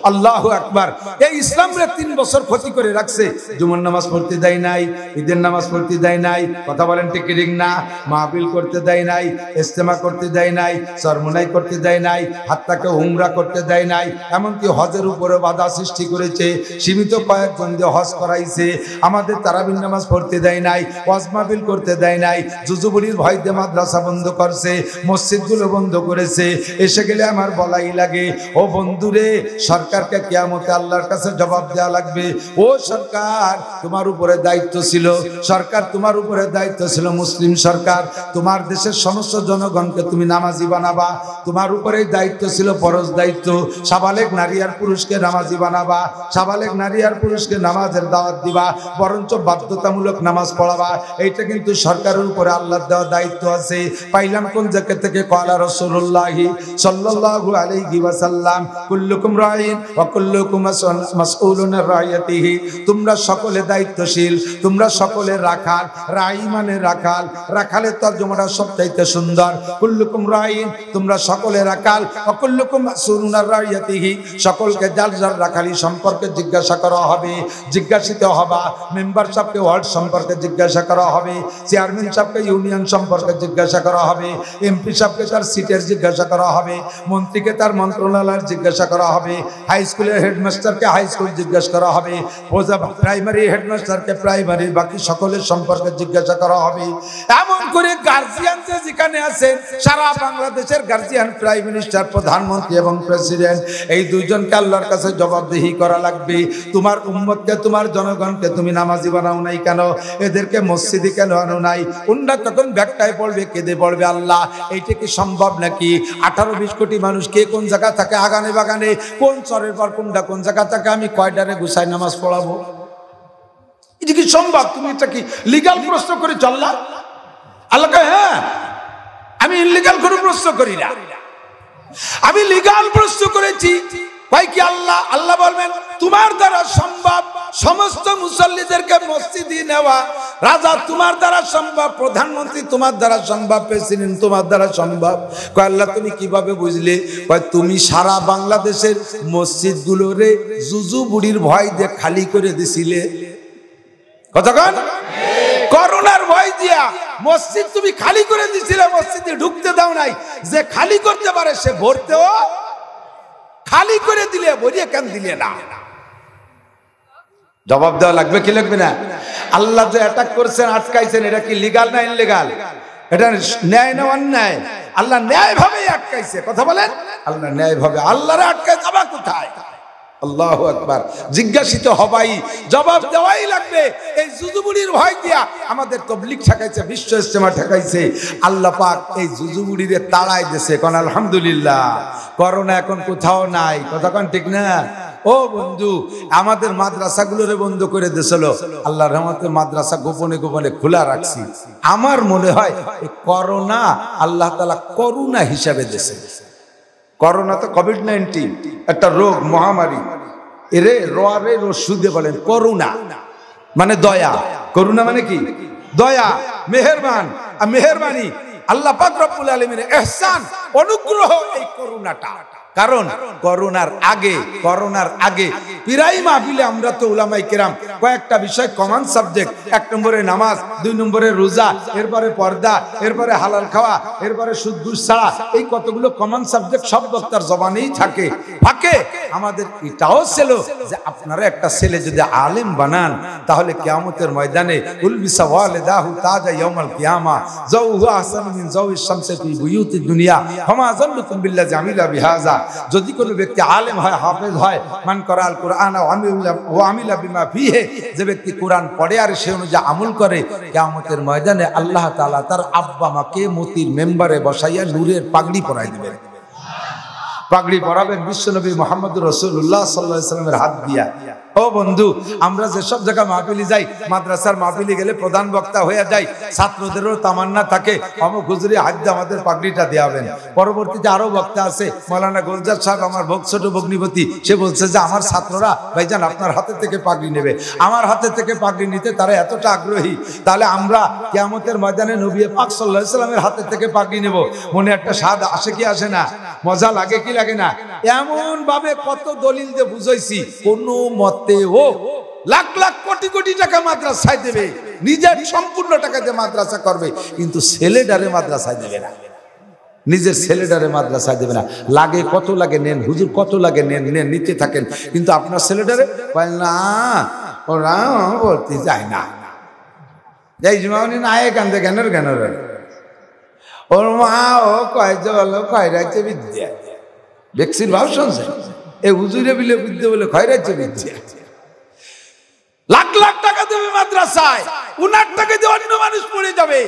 [SPEAKER 1] আল্লাহু আকবার। এই ইসলামের 3 বছর ক্ষতি করে রাখছে। জুমার নামাজ পড়তে দেয় নাই, ঈদের নামাজ পড়তে দেয় নাই, কথা বলেন ঠিক ঠিক না? মাহফিল করতে দেয় নাই, ইজতেমা করতে দেয় নাই, সরমনাই করতে দেয় নাই, হাত্তাকে উমরা করতে দেয় নাই, এমনকি হজের উপরে বাধা সৃষ্টি করেছে। সীমিত কয়েকজন দিয়ে হজ করাইছে। আমাদের তারাবির নামাজ পড়তে দেয় নাই, ওয়াজ মাহফিল করতে দেয় নাই। জুজুবুড়ির ভয় দিয়ে মাদ্রাসা বন্ধ করছে, মসজিদগুলো বন্ধ করেছে। এসে গেলে আমার বলাই লাগে, ও বন্ধুরে, সরকারকে কিয়ামতে আল্লাহর কাছে জবাব দেওয়া লাগবে। ও সরকার, তোমার উপরে দায়িত্ব ছিল, সরকার তোমার উপরে দায়িত্ব ছিল, মুসলিম সরকার, তোমার দেশের সমস্ত জনগণকে তুমি নামাজি বানাবা। তোমার উপরেই দায়িত্ব ছিল, ফরজ দায়িত্ব, সাবালেগ নারী আর পুরুষকে নামাজি বানাবা, সাবালেগ নারী আর পুরুষকে নামাজের দাওয়াত দিবা, বরঞ্চ বাধ্যতামূলক নামাজ পড়াবা। এইটা কিন্তু সরকারের উপরে আল্লাহর দেওয়া দায়িত্ব আছে। পাইলাম কোন জায়গা থেকে? ক্বালা রাসূলুল্লাহ সাল্লাল্লাহু আলাইহি ওয়াসাল্লাম, কুল্লুকুম রাঈন ওয়া কুল্লুকুম মাসউলুন আন রাইয়াতিহি। তোমরা সকলে দায়িত্বশীল, তোমরা সকলে রাখাল। রাই মানে রাখাল, রাখালের তরজমাটা সবচাইতে সুন্দর। কুল্লুকুম রাঈন, তোমরা সকলে রাখাল, ওয়া কুল্লুকুম মাসউলুন আন রাইয়াতিহি, সকলকে যার যার রাখালি সম্পর্কে জিজ্ঞাসা করা হবে, জিজ্ঞাসিত হবা। মেম্বার সাহেবকে ওয়ার্ড সম্পর্কে জিজ্ঞাসা করা হবে, চেয়ারম্যান সাহেবকে ইউনিয়ন সম্পর্কে জিজ্ঞাসা করা হবে, এমপি সাহেবকে তার সিটের জিজ্ঞাসা করা হবে, মন্ত্রীকে তার মন্ত্রণালয়ের জিজ্ঞাসা করা হবে, হাই স্কুলের হেডমাস্টারকে হাই স্কুল জিজ্ঞাসা করা হবে, প্রাইমারি হেডমাস্টারকে প্রাইমারি, বাকি সকলের সম্পর্কে জিজ্ঞাসা করা হবে। এমন করে গার্জিয়ান যে যেখানে আছে, সারা বাংলাদেশের গার্জিয়ান, প্রাইম মিনিস্টার, প্রধানমন্ত্রী এবং প্রেসিডেন্ট, এই দুইজনকে আল্লাহর কাছে জবাবদিহি করা লাগবে। তোমার উম্মতকে, তোমার জনগণকে তুমি নামাজি বানাও নাই কেন? এদেরকে মসজিদে কেন আনো নাই? উন্ডা তখন ব্যাগটায় পড়বে, কেঁদে পড়বে, আল্লাহ এইটা কি সম্ভব নাকি? 18-20 কোটি মানুষ কে কোন জায়গা থাকে, আগানে বাগানে, কোন চরের পর কোনটা কোন জায়গা থাকে, আমি কয়টারে গুছাই নামাজ পড়াবো? এটা কি সম্ভব? তুমি এটা কি লিগাল প্রশ্ন করে চললা? আল্লাহ কয়, হ্যাঁ, আমি ইনলিগাল কোনো প্রশ্ন করি না, আমি লিগাল প্রশ্ন করেছি। ভাই কি আল্লাহ? আল্লাহ বলবেন তোমার দ্বারা সম্ভব সমস্ত মুসল্লিদেরকে মসজিদে নেওয়া, রাজা তোমার দ্বারা সম্ভব, প্রধানমন্ত্রী তোমার দ্বারা সম্ভব, প্রেসিডেন্ট তোমার দ্বারা সম্ভব। কয় আল্লাহ তুমি কিভাবে বুঝলে? কয় তুমি সারা বাংলাদেশের মসজিদগুলোরে জুজুবুড়ির ভয় দিয়ে খালি করে দিছিলে। কতক্ষণ? করোনার ভয় দিয়া মসজিদ তুমি খালি করে দিছিলে, মসজিদে ঢুকতে দাও নাই। যে খালি করতে পারে সে ভরতেও খালি করে দিলে, ভরিয়ে কেন দিলে না? জবাব দেওয়া লাগবে কি লাগবে না? আল্লাহ যে অ্যাটাক করছেন, আটকাইছেন, এটা কি লিগাল না ইনলিগাল? এটা ন্যায় না অন্যায়? আল্লাহ ন্যায় ভাবে আটকাইছে। কথা বলেন, আল্লাহ ন্যায় ভাবে। আল্লাহরে আটকায় যাবা কোথায়? আল্লাহু আকবার। জিজ্ঞাসিত হবাই, জবাব দেওয়াই লাগবে। এই জুজুবুড়ির ভয় দিয়া আমাদের তাবলীগ ঠেকাইছে, বিশ্ব ইজতেমা ঠেকাইছে। আল্লাহ পাক এই জুজুবুড়িরে তাড়াই দিয়েছে। কোন আলহামদুলিল্লাহ। করোনা এখন কোথাও নাই, কথা কোন ঠিক না? ও বন্ধু, আমাদের মাদ্রাসাগুলোরে বন্ধ করে দিয়েছিল, আল্লাহর রহমতে মাদ্রাসা গোপনে গোপনে খোলা রাখছি। আমার মনে হয় এই করোনা আল্লাহ তাআলা করুণা হিসাবে দিয়েছে। করোনা তো কোভিড-19 একটা রোগ, মহামারী। এরে রোয়ারে রসুদে বলেন করুণা মানে দয়া। করুণা মানে কি? দয়া, মেহেরবান। আর মেহেরবানি আল্লাহ পাক রব্বুল আলামিনের ইহসান, অনুগ্রহ এই করুণাটা। কারণ করোনার আগে প্রায় মাহফিলে আমরা তো উলামায়ে কেরাম কয়েকটা বিষয় কমন সাবজেক্ট, 1 নম্বরে নামাজ, 2 নম্বরে রোজা, এরপরে পর্দা, এরপরে হালাল খাওয়া, এরপরে সুদ ঘুষ ছাড়া, এই কতগুলো কমন সাবজেক্ট সব বক্তার জবানেই থাকে। আমাদের এটাও ছিল যে আপনারা একটা ছেলে যদি আলেম বানান তাহলে কিয়ামতের ময়দানে উলবিসা ওয়ালিদাহু তাজা ইয়াউমাল কিয়ামা যাওহু আহসানু মিন যাওইশ শামসি ফি বুয়ুতিদ দুনিয়া ফামা যাল্লুকুম বিল্লাহি জামিলা বিহাযা। যদি কোনো ব্যক্তি আলেম হয়, হাফেজ হয়, মান করা আল কুরআন ওয়া আমিলা বিমা ফিহি, যে ব্যক্তি কোরআন পড়ে আর সে অনুযায়ী আমল করে, কিয়ামতের ময়দানে আল্লাহ তাআলা তার আব্বা মাকে মতির মেম্বারে বসাইয়া নূরের পাগড়ি পরাই দিবেন। পাগড়ি পরাবেন বিশ্বনবী মুহাম্মদুর রাসূলুল্লাহ সাল্লাল্লাহু আলাইহি ওয়াসাল্লামের হাত দিয়া। ও বন্ধু, আমরা যে সব জায়গা মাহফিলে যাই, মাদ্রাসার মাহফিলে গেলে প্রধান বক্তা হয়ে যাই, ছাত্রদেরও তামান্না থাকে অমুক হুজুরে হাত দিয়ে আমাদের পাগড়িটা দেওয়াবেন। পরবর্তীতে আরো বক্তা আছে, মাওলানা গোলজার সাহেব, আমার ছোট ভগ্নিপতি, সে বলছে যে আমার ছাত্ররা ভাইজান আপনার হাতে থেকে পাগড়ি নেবে। আমার হাতে থেকে পাগড়ি নিতে তারা এতটা আগ্রহী, তাহলে আমরা কিয়ামতের ময়দানে নবী পাক সাল্লাল্লাহু আলাইহি ওয়াসাল্লামের হাতে থেকে পাগড়ি নেব। মনে একটা স্বাদ আসে কি আসে না? মজা লাগে কি লাগে না? এমন ভাবে কত দলিল দিয়ে বুঝাইছি, কোনো মতেও লাখ লাখ কোটি কোটি টাকা মাদ্রাসায় দেবে, নিজের সম্পূর্ণ টাকা দিয়ে মাদ্রাসা করবে, কিন্তু ছেলেটারে মাদ্রাসায় দেবে না, নিজের ছেলেটারে মাদ্রাসায় দেবে না। লাগে কত লাগে নেন হুজুর, কত লাগে নেন, নিতে থাকেন, কিন্তু আপনার ছেলেটারে না, ওরা বলতে যায় না। এই জমানি না কান্দে জ্ঞানের জ্ঞানের ওর মা ও কয় যে বলো খয়রাইছে বিদ্যা, বেক্সির ভাব শুনছে, এ হুজুরে বিলে বিদ্যা বলে খয়রাইছে বিদ্যা। লাখ লাখ টাকা দেবে মাদ্রাসায়, উনার টাকা দিয়ে অন্য মানুষ পড়ে যাবে।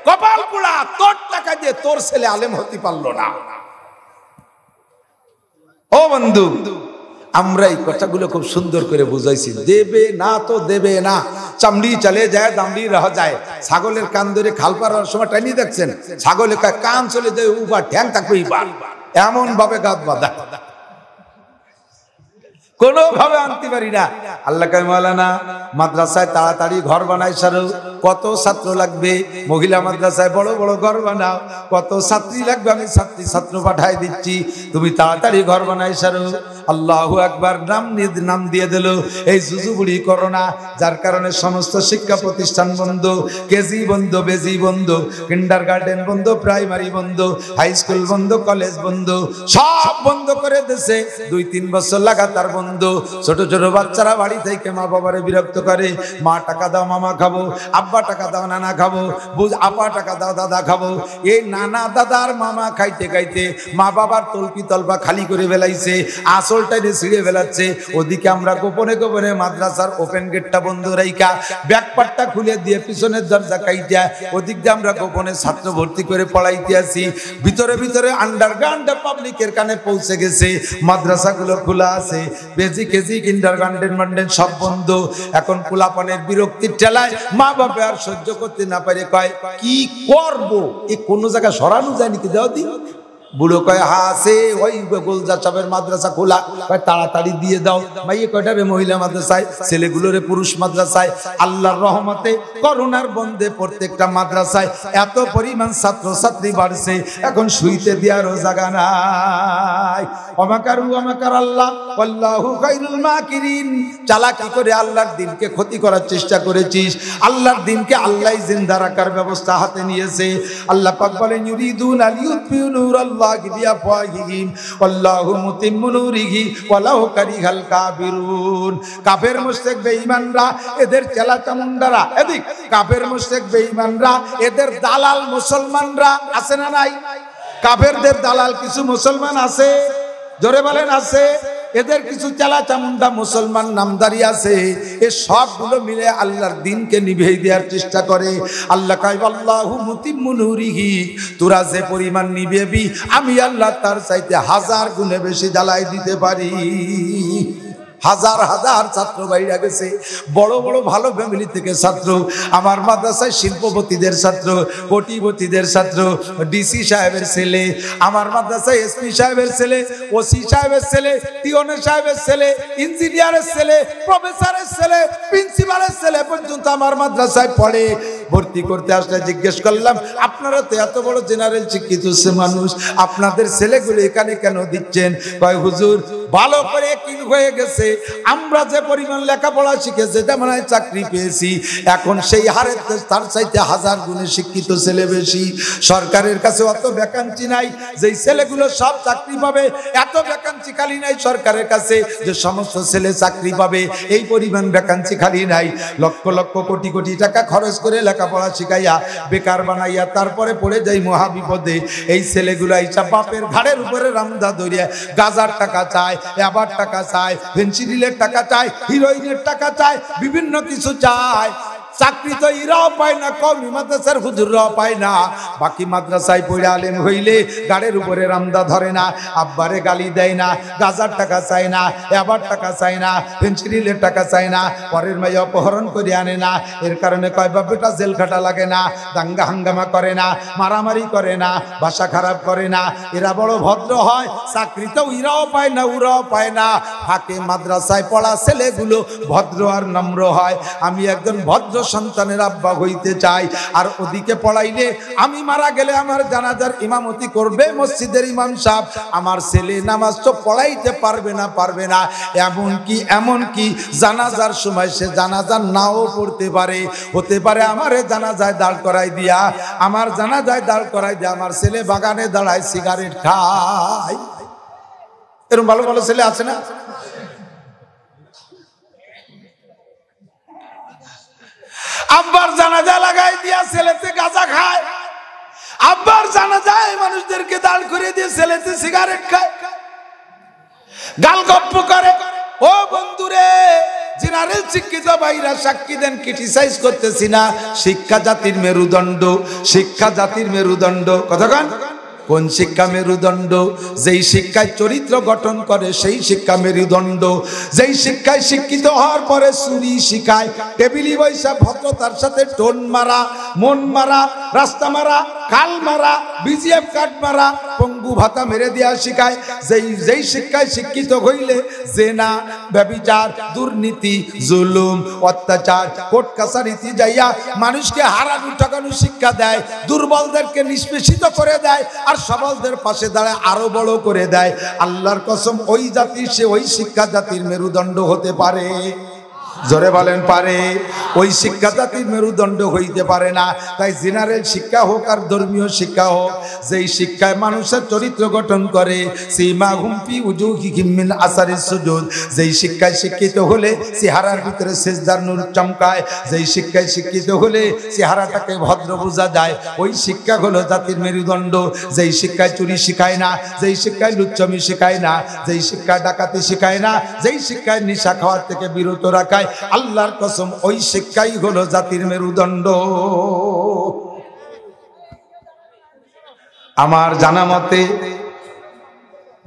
[SPEAKER 1] কপাল পোড়া, তোর টাকা দিয়ে তোর ছেলে আলেম হতে পারলো না। ও বন্ধু, আমরা এই কথাগুলো খুব সুন্দর করে বুঝাইছি। দেবে না তো দেবে না, চামড়ি চলে যায় দামড়ি রহ যায়। ছাগলের কান ধরে খাল পার হওয়ার সময় টাইনি দেখছেন, ছাগলের কান চলে যায় উবার, ঠ্যাং থাকবে ইবার, এমন ভাবে গাত বাঁধা, কোনোভাবে আনতে পারি না। আল্লাহ কয় মাওলানা মাদ্রাসায় তাড়াতাড়ি ঘর বানাই সারো, কত ছাত্র লাগবে? মহিলা মাদ্রাসায় বড় বড় ঘর বানাও, কত ছাত্রী লাগবে? আমি ছাত্র পাঠাই দিচ্ছি, তুমি তাড়াতাড়ি ঘর বানাই সারো। আল্লাহু আকবার। নাম দিয়ে দিল এই জুজুবুড়ি করোনা, যার কারণে সমস্ত শিক্ষা প্রতিষ্ঠান বন্ধ, কেজি বন্ধ, বেজি বন্ধ, কিন্ডারগার্টেন বন্ধ, প্রাইমারি বন্ধ, হাই স্কুল বন্ধ, কলেজ বন্ধ, সব বন্ধ করে দিয়েছে। 2-3 বছর লাগাতার বন্ধ। ছোট ছোট বাচ্চারা বাড়ি থেকে মা বাবারে বিরক্ত করে, মা টাকা দাও মামা খাবো, আব্বা টাকা দাও নানা খাবো, আপা টাকা দাও দাদা খাবো। এই নানা দাদার মামা খাইতে খাইতে মা বাবার তলপি তলপা খালি করে ফেলাইছে, আসলটাই ছিঁড়ে ফেলাচ্ছে। ওদিকে আমরা গোপনে গোপনে মাদ্রাসার ওপেন গেটটা বন্ধ রাইখা ব্যাকপাটটা খুলে দিয়ে পিছনের দরজা কাইটা ওদিক দিয়ে আমরা গোপনে ছাত্র ভর্তি করে পড়াইতে আছি। ভিতরে ভিতরে আন্ডারগ্রাউন্ড পাবলিকের কানে পৌঁছে গেছে, মাদ্রাসাগুলো খোলা আছে, বেজি কেজি কিন্ডারগার্টেন সব বন্ধ। এখন পোলাপানের বিরক্তির ঠেলায় মা বাবা আর সহ্য করতে না পারে কয় কি করব, এই কোন জায়গা সরানো যায় নাকি, দাও দি। বুড়ো কয় হাসে, ওই গোলজার সাহেবের মাদ্রাসা খোলা, কয় তাড়াতাড়ি দিয়ে দাও। মাইয়ে কয়টা রে মহিলা মাদ্রাসায়, ছেলেগুলোরে পুরুষ মাদ্রাসায়। আল্লাহর রহমতে করোনার বন্ধে প্রত্যেকটা মাদ্রাসায় এত পরিমাণ ছাত্র ছাত্রী বাড়ছে, এখন শুইতে দেওয়ারও জায়গা নাই। অমাকারু অমাকার আল্লাহ আল্লাহু খায়রুল মাকিরিন। চালাকি করে আল্লাহর দিনকে ক্ষতি করার চেষ্টা করেছিস, আল্লাহর দিনকে আল্লাহ জিন্দা রাখার ব্যবস্থা হাতে নিয়েছে। আল্লাহ পাক বলেন ইউরিদুন আলিয়ুতফিউ নূরাল্লাহি বিআফওয়াহিহিম ওয়াল্লাহু মুতিম্মু নূরিহি ওয়ালাউ কারিহাল কাফিরুন। কাফের মুশরিক বেঈমানরা, এদের চেলা চামুন্ডারা, এদিক কাফের মুশরিক বেঈমানরা, এদের দালাল মুসলমানরা আছে না নাই? কাফেরদের দালাল কিছু মুসলমান আছে, জোরে বলেন আছে। এদের কিছু চেলা চামুন্ডা মুসলমান নামদারি আছে, এ সবগুলো মিলে আল্লাহর দিনকে নিভিয়ে দেওয়ার চেষ্টা করে। আল্লাহ কয় আল্লাহু মুতিম্মু নূরিহি, তোরা যে পরিমাণ নিবেবি আমি আল্লাহ তার চাইতে 1000 গুণে বেশি জ্বালাই দিতে পারি। হাজার হাজার ছাত্র বাইরে গেছে, বড় বড় ভালো ফ্যামিলি থেকে ছাত্র, আমার মাদ্রাসায় শিল্পপতিদের ছাত্র, কোটিপতিদের ছাত্র, ডিসি সাহেবের ছেলে, আমার মাদ্রাসায় এসপি সাহেবের ছেলে, ওসি সাহেবের ছেলে, টিওনে সাহেবের ছেলে, ইঞ্জিনিয়ারের ছেলে, প্রফেসরের ছেলে, প্রিন্সিপালের ছেলে পর্যন্ত আমার মাদ্রাসায় পড়ে। ভর্তি করতে আসলে জিজ্ঞেস করলাম, আপনারা তো এত বড় জেনারেল শিক্ষিত মানুষ, আপনাদের ছেলেগুলো এখানে কেন দিচ্ছেন? কয় হুজুর ভালো করে কি হয়ে গেছে, আমরা যে পরিমাণ লেখাপড়া শিখেছে তেমন চাকরি পেয়েছি, এখন সেই হারে তার চাইতে 1000 গুণে শিক্ষিত ছেলে বেশি। সরকারের কাছে অত ভ্যাকান্সি নাই যেই ছেলেগুলো সব চাকরি পাবে, এত ভ্যাকান্সি খালি নাই সরকারের কাছে যে সমস্ত ছেলে চাকরি পাবে, এই পরিমাণ ভ্যাকান্সি খালি নাই। লক্ষ লক্ষ কোটি কোটি টাকা খরচ করে লেখাপড়া শিখাইয়া বেকার বানাইয়া তারপরে পড়ে যাই মহাবিপদে। এই ছেলেগুলো এইসব বাপের ঘাড়ের উপরে রামদা ধরিয়া গাজার টাকা চায়, আবার টাকা চায়, ফেন্সিডিলের টাকা চায়, হিরোইনের টাকা চায়, বিভিন্ন কিছু চায়। চাকরি তো এরাও পায় না, কওমি মাদ্রাসার হুজুররাও পায় না। বাকি মাদ্রাসায় পড়ে আলেম হইলে গাড়ির উপরে রামদা ধরে না, আব্বারে গালি দেয় না, গাজার টাকা চায় না, আবার টাকা চায় না, ফেন্সিডিলের টাকা চায় না, পরের মেয়ে অপহরণ করে আনে না। এর কারণে কয় বাপটা জেল খাটা লাগে না, দাঙ্গা হাঙ্গামা করে না, মারামারি করে না, ভাষা খারাপ করে না, এরা বড় ভদ্র হয়। চাকরি তো এরাও পায় না, ওরাও পায় না। ফাঁকে মাদ্রাসায় পড়া ছেলেগুলো ভদ্র আর নম্র হয়। আমি একজন ভদ্র সন্তানের আব্বা হইতে চাই, আর ওদিকে পড়াইলে আমি মারা গেলে আমার জানাজার ইমামতি করবে মসজিদের ইমাম সাহেব, আমার ছেলে নামাজ তো পড়াইতে পারবে না। এমনকি জানাজার সময় সে জানাজা নাও পড়তে পারে, হতে পারে আমারে জানাজায় দাঁড় করাই দিয়া, আমার ছেলে বাগানে দাঁড়ায় সিগারেট খায়। এরকম ভালো ভালো ছেলে আছে না? আব্বার জানাজা লাগাই দিয়া ছেলেতে গাঁজা খায়, আব্বার জানাজায় মানুষদেরকে দাঁড় করে দিয়ে ছেলেতে সিগারেট খায়, গালগপ্প করে। ও বন্ধুরে, জেনারেল শিক্ষিত ভাইরা সাক্ষী দেন, ক্রিটিসাইজ করতেছি না। শিক্ষা জাতির মেরুদণ্ড, কথা কন। কোন শিক্ষা মেরুদণ্ড? যেই শিক্ষায় চরিত্র গঠন করে সেই শিক্ষা মেরুদণ্ড। যেই শিক্ষায় শিক্ষিত হওয়ার পরে চুরি শিখায়, টেবিলি বৈশা ভদ্রতার সাথে টোন মারা, মন মারা, রাস্তা মারা, কাল মারা, বিজিএফ কার্ড মারা, পঙ্গু ভাতা মেরে দেওয়া শিখায়। যেই শিক্ষায় শিক্ষিত হইলে জেনা, ব্যভিচার, দুর্নীতি, জুলুম, অত্যাচার, কোর্ট কাছারিতে যাইয়া মানুষকে হারানো ঠকানো শিক্ষা দেয়, দুর্বলদেরকে নিষ্পেষিত করে দেয়, আর সবলদের পাশে দাঁড়ায় আরো বড় করে দেয়। আল্লাহর কসম, ওই জাতি, সে ওই শিক্ষা জাতির মেরুদণ্ড হতে পারে। জোরে বলেন পারে? ওই শিক্ষা জাতির মেরুদণ্ড হইতে পারে না। তাই জেনারেল শিক্ষা হোক আর ধর্মীয় শিক্ষা হোক, যেই শিক্ষায় মানুষের চরিত্র গঠন করে, সীমাহুম ফি উজুহিহিম মিন আসারিস সুজুদ, যেই শিক্ষায় শিক্ষিত হলে চেহারার ভিতরে সেজদার নূর চমকায়, যেই শিক্ষায় শিক্ষিত হলে চেহারাটাকে ভদ্র বোঝা যায়, ওই শিক্ষা হলো জাতির মেরুদণ্ড। যেই শিক্ষায় চুরি শিখায় না, যেই শিক্ষায় লুচ্চমি শিখায় না, যেই শিক্ষায় ডাকাতি শিখায় না, যেই শিক্ষায় নেশা খাওয়ার থেকে বিরত রাখায়, আল্লাহর কসম ওই শিক্ষাই হলো জাতির মেরুদণ্ড। আমার জানা মতে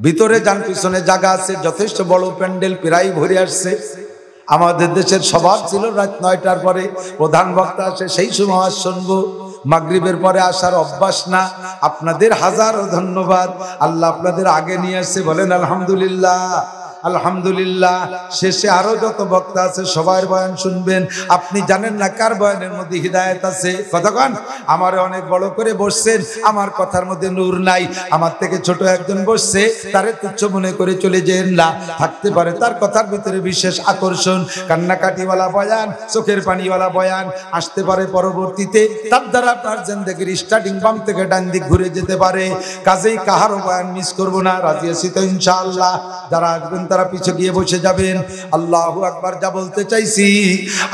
[SPEAKER 1] ভিতরে যান, পিছনে জায়গা আছে, যথেষ্ট বড় প্যান্ডেল, প্রায় ভরে আসছে। আমাদের দেশের স্বভাব ছিল রাত 9টার পরে প্রধান বক্তা আসে, সেই সময় শুনবো। মাগরিবের পরে আসার অভ্যাস না। আপনাদের হাজারো ধন্যবাদ, আল্লাহ আপনাদের আগে নিয়ে আসছে, বলেন আলহামদুলিল্লাহ। আলহামদুলিল্লাহ। শেষে আরো যত বক্তা আছে সবার বয়ান শুনবেন। আপনি জানেন না কার বয়ানের মধ্যে হিদায়াত আছে। কতক্ষণ আমারে অনেক বড় করে বসছেন, আমার কথার মধ্যে নূর নাই। আমার থেকে ছোট একজন বসছে, তারে তুচ্ছ মনে করে চলে যেন না। থাকতে পারে তার কথার ভিতরে বিশেষ আকর্ষণ, কান্নাকাটিওয়ালা বয়ান, চোখের পানিওয়ালা বয়ান আসতে পারে পরবর্তীতে। তার দ্বারা আপনার জিন্দেগির স্টার্টিং বাম থেকে ডান দিক ঘুরে যেতে পারে। কাজেই কাহারও বয়ান মিস করবো না। রাজি আছি তো ইনশাআল্লাহ? যারা আসবেন তারা পিছে গিয়ে বসে যাবেন। আল্লাহু আকবার। যা বলতে চাইছি,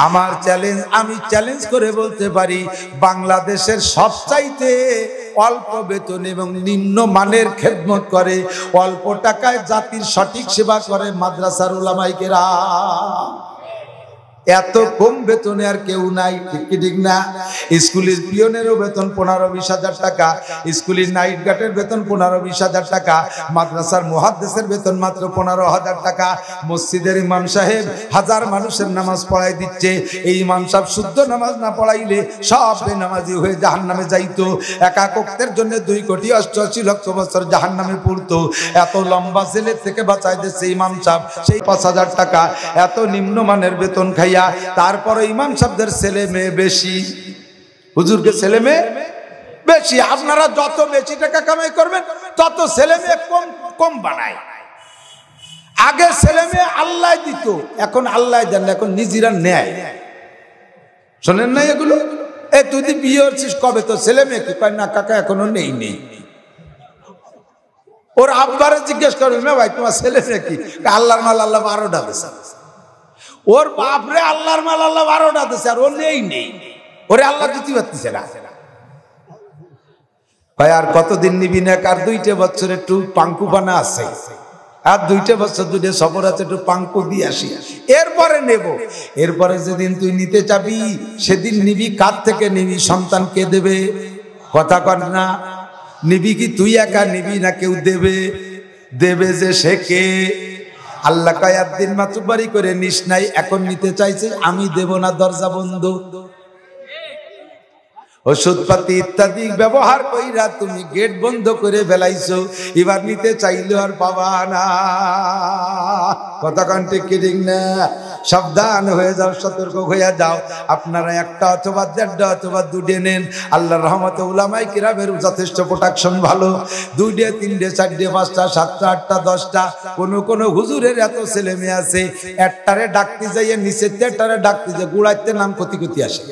[SPEAKER 1] আমার চ্যালেঞ্জ, আমি চ্যালেঞ্জ করে বলতে পারি, বাংলাদেশের সবচাইতে অল্প বেতন এবং নিম্ন মানের খেদমত করে, অল্প টাকায় জাতির সঠিক সেবা করে মাদ্রাসার উলামায়ে কেরাম। এত কম বেতনে আর কেউ নাই, ঠিক না? স্কুলের পিয়নেরও বেতন 15-20 হাজার টাকা, স্কুলের নাইট গার্ডের বেতন 15-20 হাজার টাকা, মাদ্রাসার মুহাদ্দিসের বেতন মাত্র 15,000 টাকা। মসজিদের ইমাম সাহেব হাজার মানুষের নামাজ পড়াই দিচ্ছে, এই ইমাম সাহেব শুদ্ধ নামাজ না পড়াইলে সব বেনামাজি হয়ে জাহান্নামে যাইতো। একক ওয়াক্তের জন্য 2,88,00,000 বছর জাহান্নামে পড়তো। এত লম্বা জেলের থেকে বাঁচাই দিচ্ছে ইমাম সাহেব, সেই 5,000 টাকা। এত নিম্নমানের বেতন খাইয়া তারপরে ইমাম সাহেবদের ছেলে মেয়ে বেশি, হুজুরকে ছেলে মেয়ে বেশি। আপনারা যত বেশি টাকা কামাই করবেন তত ছেলে মেয়ে কম কম বানায়। আগে ছেলে মেয়ে আল্লাহ দিত, এখন আল্লাহ দেন না, এখন নিজেরা নেয়। শোনেন না এগুলো? তুই বিয়ে হচ্ছিস কবে? তো ছেলে মেয়ে কি কয়? না কাকা এখনো নেই। ওর আব্বারে জিজ্ঞেস করবেন, না ভাই তোমার ছেলে মেয়ে কি? আল্লাহর মাল আল্লাহ 12টা দিছে। ওর বাপরে আল্লাহর মাল আল্লাহ 12টা দিছে, আর ও নেই। ওরে আল্লাহ দিতে পারতেছে না। ভাই আর কতদিন নিবি না? আর 2টা বছর একটু পাঙ্কু বানা আছে, আর 2টা বছর দুটো সফর আছে, একটু পাঙ্কু দিয়ে আসি, এরপরে নেব। এরপরে যেদিন তুই নিতে যাবি সেদিন নিবি কার থেকে নিবি? সন্তান কে দেবে? কথা কর না। নিবি কি তুই একা নিবি না কেউ দেবে? দেবে যে সে কে? আল্লাহ কয় একদিন মাতুবাড়ি করে নিস নাই, এখন নিতে চাইছে, আমি দেব না, দরজা বন্ধ। ওষুধপাতি ইত্যাদি ব্যবহার কইরা তুমি গেট বন্ধ করে ফেলাইছো, এবার নিতে চাইলে আর পাবা না। কথা কান্টে কিডিং না? সাবধান হয়ে যাও, সতর্ক হয়ে যাও। আপনারা 1টা অথবা 1.5টা অথবা 2টে নেন, আল্লাহর রহমতে উলামায়ে কিরামের যথেষ্ট প্রোটেকশন ভালো। 2টে 3টে 4টে 5টা 7টা 8টা 10টা। কোন হুজুরের এত ছেলে মেয়ে আছে, একটারে ডাকতে যাইয়ে নিচে 1টারে ডাকতে যে গুড়াইতে নাম ক্ষতি আসে।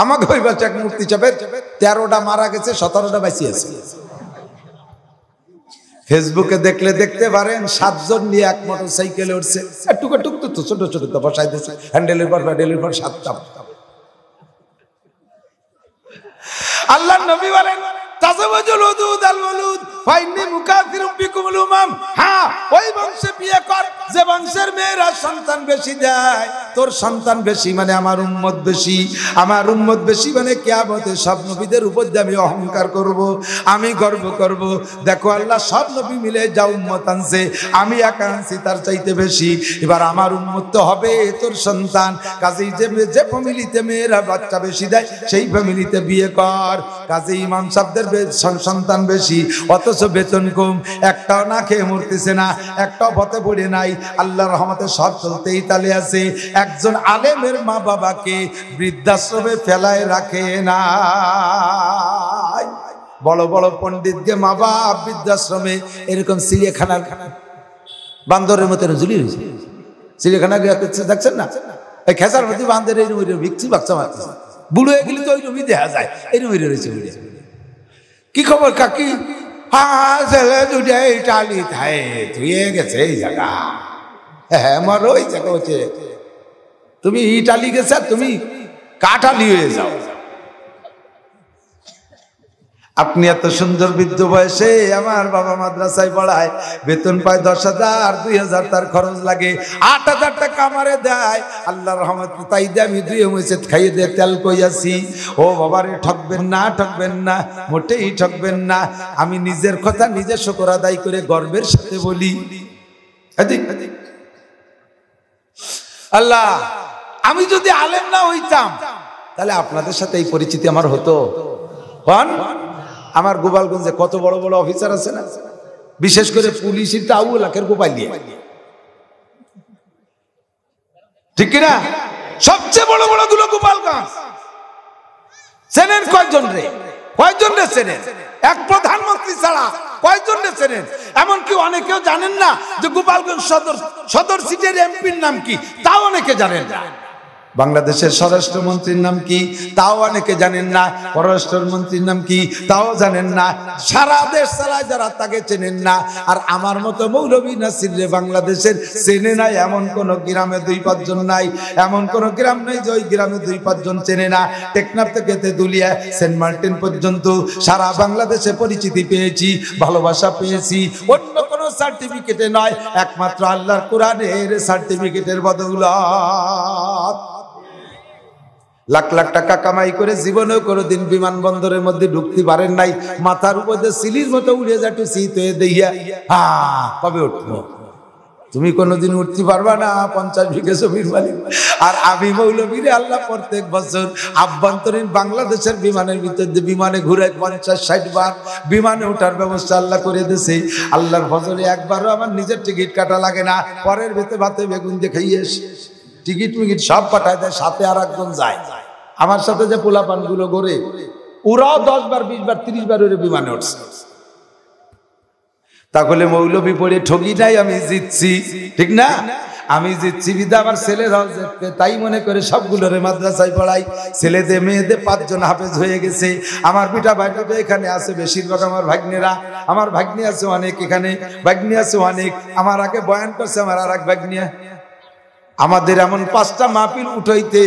[SPEAKER 1] আমাকে ওই বাচ্চা এক মূর্তি চাপের 13টা মারা গেছে, 17টা বাঁচিয়ে আছে। ফেসবুকে দেখলে দেখতে পারেন 7 জন নিয়ে এক মোটরসাইকেলে উঠছে, টুকু তো ছোট ছোট তো বসাই দিয়েছে, হ্যান্ডেলের পর 7টা। আল্লাহর নবী বলেন তাজাওয়াজুল উদুদ আল ওয়ালুদ ফাইন্নী মুকাথিরুম বিকুমুল উমাম। হ্যাঁ, ওই বংশে বিয়ে কর যে বংশের মেয়েরা সন্তান বেশি দেয়। তোর সন্তান বেশি মানে আমার উম্মত বেশি, আমার উম্মত বেশি মানে কিয়ামতে সব নবীদের উপর দিয়ে আমি অহংকার করব, আমি গর্ব করব। দেখো আল্লাহ সব নবী মিলে যা উম্মত আনছে, আমি একা আনছি তার চাইতে বেশি। এবার আমার উম্মত তো হবে তোর সন্তান। কাজেই যে ফ্যামিলিতে মেয়েরা বাচ্চা বেশি দেয় সেই ফ্যামিলিতে বিয়ে কর। কাজে ইমাম সাহেবদের সন্তান বেশি, অথচ বেতন কম, একটাও না খেয়ে মরতেছে না, একটাও পথে পড়ে নাই। আল্লাহর রহমতে সব চলতেই তালে আছে। একজন আলেমের মা বাবাকে বৃদ্ধাশ্রমে ফেলায় রাখে না। বড় বড় পণ্ডিতকে মা বাবা বৃদ্ধাশ্রমে, এরকম চিড়িয়াখানার বান্দরের মতো ঝুলি হয়েছে। চিড়িয়াখানা দেখছেন না? এই খেসার মধ্যে বান্দর এই ভিক্ষি বাচ্চা মারতেছে, বুড়ো হয়ে গেলে তো ওই রুমি দেখা যায়, এই রুমি রয়েছে। কি খবর কাকি? হ্যাঁ ছেলে 2টা ইটালি থাই ধুয়ে গেছে এই জায়গা। হ্যাঁ আমার ওই জায়গা হচ্ছে, তুমি ইটালি গেছে, তুমি কাটালি হয়ে যাও। আপনি এত সুন্দর বৃদ্ধ বয়সে, আমার বাবা মাদ্রাসায় পড়ায়, বেতন পায় 10,000, 2,000 তার খরচ লাগে, 8,000 টাকা আমারে দেয়। আল্লাহর রহমত তাই দিয়ে আমি 2 মুছে খাইয়ে দিয়ে তেল কইয়াছি। ও বাবারে ঠকবেন না, ঠকবেন না, মোটেই ঠকবেন না। আমি নিজের কথা নিজে শুকর আদায় করে গর্বের সাথে বলি, আল্লাহ আমি যদি আলেম না হইতাম তাহলে আপনাদের সাথে এই পরিচিতি আমার হতো। আমার গোপালগঞ্জে কত বড় বড় অফিসার আছে না, বিশেষ করে পুলিশের তো আউ লাখের গোপাল দিয়ে, ঠিক কিনা? সবচেয়ে বড় বড় গুলো গোপালগঞ্জ। চেনেন কয়জন রে? কয়জন রে চেনেন? এক প্রধানমন্ত্রী ছাড়া কয়জন রে চেনেন? এমনকি অনেকেও জানেন না যে গোপালগঞ্জ সদর সিটের এমপির নাম কি, তাও অনেকে জানেন না। বাংলাদেশের স্বরাষ্ট্রমন্ত্রীর নাম কি তাও অনেকে জানেন না, পররাষ্ট্রমন্ত্রীর নাম কি তাও জানেন না, সারা দেশ চালায় যারা তাকে চেনেন না। আর আমার মতো মৌলভী নাসির রে বাংলাদেশের চেনে নাই এমন কোন গ্রামে 2-5 জন নাই, এমন কোন গ্রাম নেই যে ওই গ্রামে 2-5 জন চেনে না। টেকনাফ থেকে তেতুলিয়া সেন্ট মার্টিন পর্যন্ত সারা বাংলাদেশে পরিচিতি পেয়েছি, ভালোবাসা পেয়েছি, অন্য কোনো সার্টিফিকেটে নয়, একমাত্র আল্লাহর কোরআনের সার্টিফিকেটের বদৌলত। লাখ লাখ টাকা কামাই করে জীবনেও কোনোদিন বিমানবন্দরের মধ্যে ঢুকতে পারেন নাই, মাথার উপর দিয়ে সিলির মতো উড়ে যাটু শীত হয়ে দেইয়া কবে উঠবো? তুমি কোনোদিন উঠতে পারবা না 50 বিঘে জমির মালিক। আর আমি মৌলবীরে আল্লাহ প্রত্যেক বছর আভ্যন্তরীণ বাংলাদেশের বিমানের ভিতর দিয়ে বিমানে ঘুরে 50-60 বার বিমানে ওঠার ব্যবস্থা আল্লাহ করে দিয়েছে। আল্লাহর ফজলে একবারও আমার নিজের টিকিট কাটা লাগে না, পরের ভেতরে ভাতে বেগুন দিয়ে খাইয়ে টিকিট মিকিট সব পাঠায় দেয়, সাথে আর একজন যায় আমার সাথে যে পোলাপান গুলো গড়ে, ওরাও 10 বার 20 বার 30 বার ওরে বিমানে উঠছে। তাহলে মৌলবী পড়ে ঠকি নাই, আমি জিতছি, ঠিক না? আমি জিতছি বিদা আমার ছেলেরাও জিতবে, তাই মনে করে সবগুলোরে মাদ্রাসায় পড়াই। ছেলেদের মেয়েদের 5 জন হাফেজ হয়ে গেছে। আমার পিঠা ভাইটা এখানে আছে, বেশিরভাগ আমার ভাগ্নেরা, আমার ভাগ্নি আছে অনেক, এখানে ভাগ্নি আছে অনেক। আমার আগে বয়ান করছে আমার আর এক ভাগ্নিয়া। আমাদের এমন 5টা মাহফিল উঠাইতে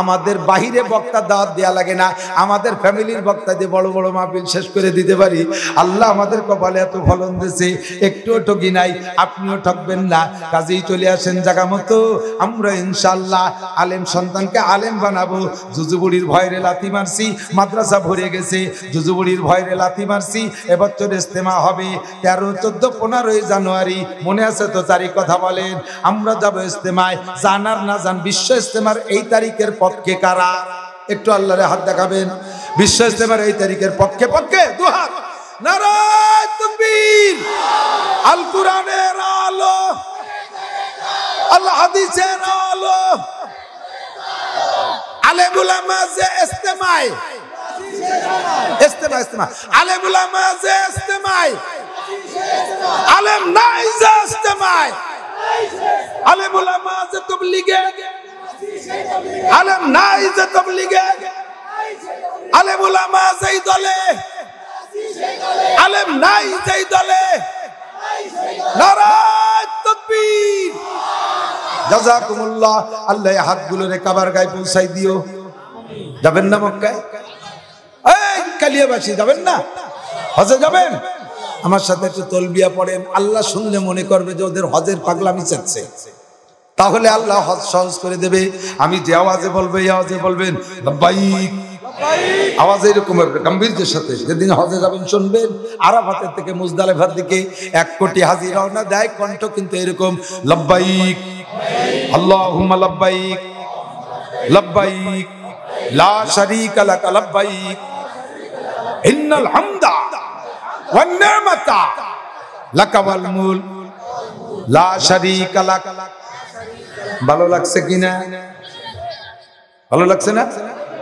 [SPEAKER 1] আমাদের বাহিরে বক্তা দাওয়াত দেয়া লাগে না, আমাদের ফ্যামিলির বক্তা দিয়ে বড় বড় মাহফিল শেষ করে দিতে পারি। আল্লাহ আমাদের কপালে এত ফলন দিয়েছে, একটুও ঠকি নাই, আপনিও ঠকবেন না। কাজেই চলে আসেন জায়গা মতো, আমরা ইনশাআল্লাহ আলেম সন্তানকে আলেম বানাবো। জুজুবুড়ির ভয়রে লাথি মারছি, মাদ্রাসা ভরে গেছে, জুজুবুড়ির ভয়রে লাথি মারছি। এবছর ইজতেমা হবে 13, 14, 15 জানুয়ারি, মনে আছে তো তারিখ? কথা বলেন। আমরা যাব ইজতেমায়, জানার না জান বিশ্ব ইজতেমার এই তারিখের পক্ষে কারা? একটু আল্লাহরে হাত দেখাবেন। বিশ্ব ইজতেমার এই তারিখের পক্ষে পক্ষে দুহাত। নারায়ে তাকবীর। আল কোরআনের আলো, আল্লাহ হাদিসের আলো, আলেম উলামা যে ইজতেমায়, ইজতেমা আলেম উলামা যে ইজতেমায়, আলেম নাই যে ইজতেমায়, আলেম উলামা যে তাবলীগে, আলেম নাই যে তাবলীগে, আলেম উলামা যেই দলে, আলেম নাই যেই দলে। নারায়ে তাকবীর। জাযাকুমুল্লাহ। আল্লাহ হাতগুলোরে কাবার গায়ে পৌঁছাই দিও। যাবেন না মক্কায়? এই কালিয়াবাসী যাবেন না? হজে যাবেন? আমার সাথে একটু তলবিয়া পড়েন। আল্লাহ শুনলে মনে করবে যে ওদের হজের পাগলামি চলছে, তাহলে আল্লাহ হজ সহজ করে দেবে। আমি যে আওয়াজে বলবো এই আওয়াজে বলবেন লব্বাইক, আওয়াজ এরকম গাম্ভীর্যের সাথে। যেদিন হজে যাবেন শুনবেন আরাফাতের থেকে মুজদালিফার দিকে 1 কোটি হাজি রওনা দেয়, কণ্ঠ কিন্তু এরকম লব্বাইক আল্লাহুম্মা লব্বাইক লব্বাইক লা শারীকা লাক লব্বাইক ইন্নাল হামদা ওয়ান নি'মাতা লাকা ওয়াল মুলক লা শারীকা লাক। ভালো লাগছে কিনা? ভালো লাগছে না?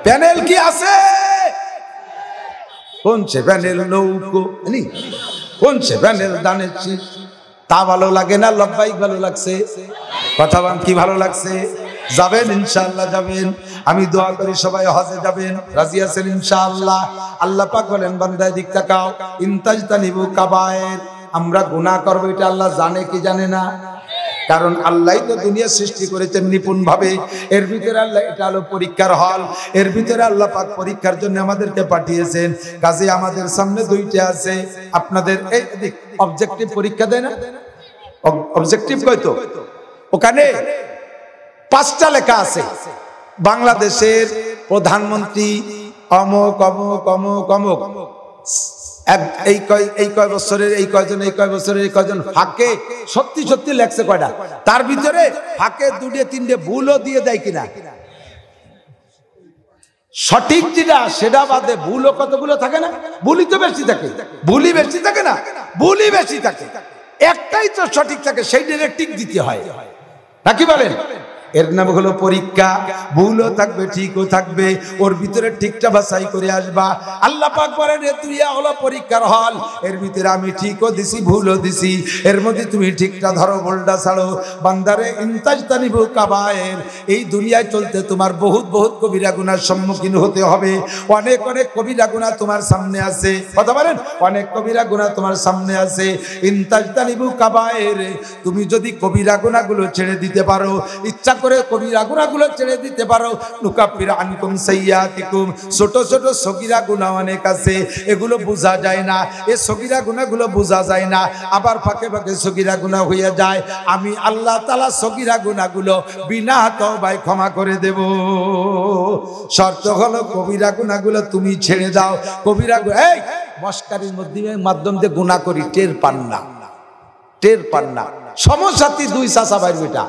[SPEAKER 1] প্যানেল কি আছে? কোন সে প্যানেল? নৌকো কোন সে প্যানেল? দানের শীষ। তা ভালো লাগে না, লব্বাইক ভালো লাগছে। কথা বলেন কি ভালো লাগছে? যাবেন ইনশাআল্লাহ, যাবেন। আমি দোয়া করি সবাই হজে যাবেন। রাজি আছেন ইনশাআল্লাহ? আল্লাহ পাক বলেন বান্দায় দিক তাকাও, ইনতাজতানিবু কাবায়ের। আমরা গুনাহ করব এটা আল্লাহ জানে কি জানে না? কারণ আল্লাহই তো দুনিয়া সৃষ্টি করেছেন নিপুণ ভাবে। এর ভিতরে আল্লাহ, এটা হলো পরীক্ষার হল, এর ভিতরে আল্লাহ পাক পরীক্ষার জন্য আমাদেরকে পাঠিয়েছেন। কাজে আমাদের সামনে 2টা আছে। আপনাদের এই অবজেক্টিভ পরীক্ষা দেয় না? অবজেক্টিভ কয়তো? ওখানে 5টা লেখা আছে। বাংলাদেশের প্রধানমন্ত্রী অমুক অমুক অমুক অমুক, এই কয় বছরের এই কয়জন, এই কয় বছরের এই কয়জন, ফাঁকে সত্যি সত্যি লেখছে কয়টা? তার ভিতরে ফাঁকে 2-3টে ভুলও দিয়ে দেয় কিনা? সঠিক যেটা সেটা বাদে ভুলও কতগুলো থাকে না? ভুলই তো বেশি থাকে। ভুলই বেশি থাকে না? ভুলই বেশি থাকে। একটাই তো সঠিক থাকে, সেই ডিরেক্টিভ দিতে হয় নাকি বলেন? এর নাম হলো পরীক্ষা। ভুলও থাকবে, ঠিকও থাকবে, ওর ভিতরে ঠিকটা বাছাই করে আসবা। আল্লাহ পাক বলেন এ দুনিয়া হলো পরীক্ষার হল, এর ভিতরে আমি ঠিকও দিছি, ভুলও দিছি, এর মধ্যে তুমি ঠিকটা ধরো, ভুলটা ছাড়ো। বান্দারে ইনতাজতানিবু কাবায়ের, এই দুনিয়ায় চলতে তোমার বহুত বহুত কবিরা গুনার সম্মুখীন হতে হবে। অনেক অনেক কবিরা গুনাহ তোমার সামনে আছে, কথা বলেন, অনেক কবিরা গুনাহ তোমার সামনে আছে। ইনতাজতানিবু কাবায়ের, তুমি যদি কবিরা গুনাহগুলো ছেড়ে দিতে পারো, ইচ্ছা করে কবিরা গুনাহগুলো ছেড়ে দিতে পারো, নুকাফির আনকুম সাইয়্যাতিকুম, ছোট ছোট সগীরা গুনাহ অনেক আছে, এগুলো বোঝা যায় না, এই সগীরা গুনাহগুলো বোঝা যায় না, আবার ফাঁকে ফাঁকে সগীরা গুনাহ হয়ে যায়। আমি আল্লাহ তাআলা সগীরা গুনাহগুলো বিনা তওবায় ক্ষমা করে দেব। শর্ত হলো কবিরা গুনাহগুলো তুমি ছেড়ে দাও। কবিরা এই মস্কারির মাধ্যম দিয়ে গুনাহ করি, টের পান না, টের পান না। সমসাথী দুই চাচা ভাইয়ের বেটা,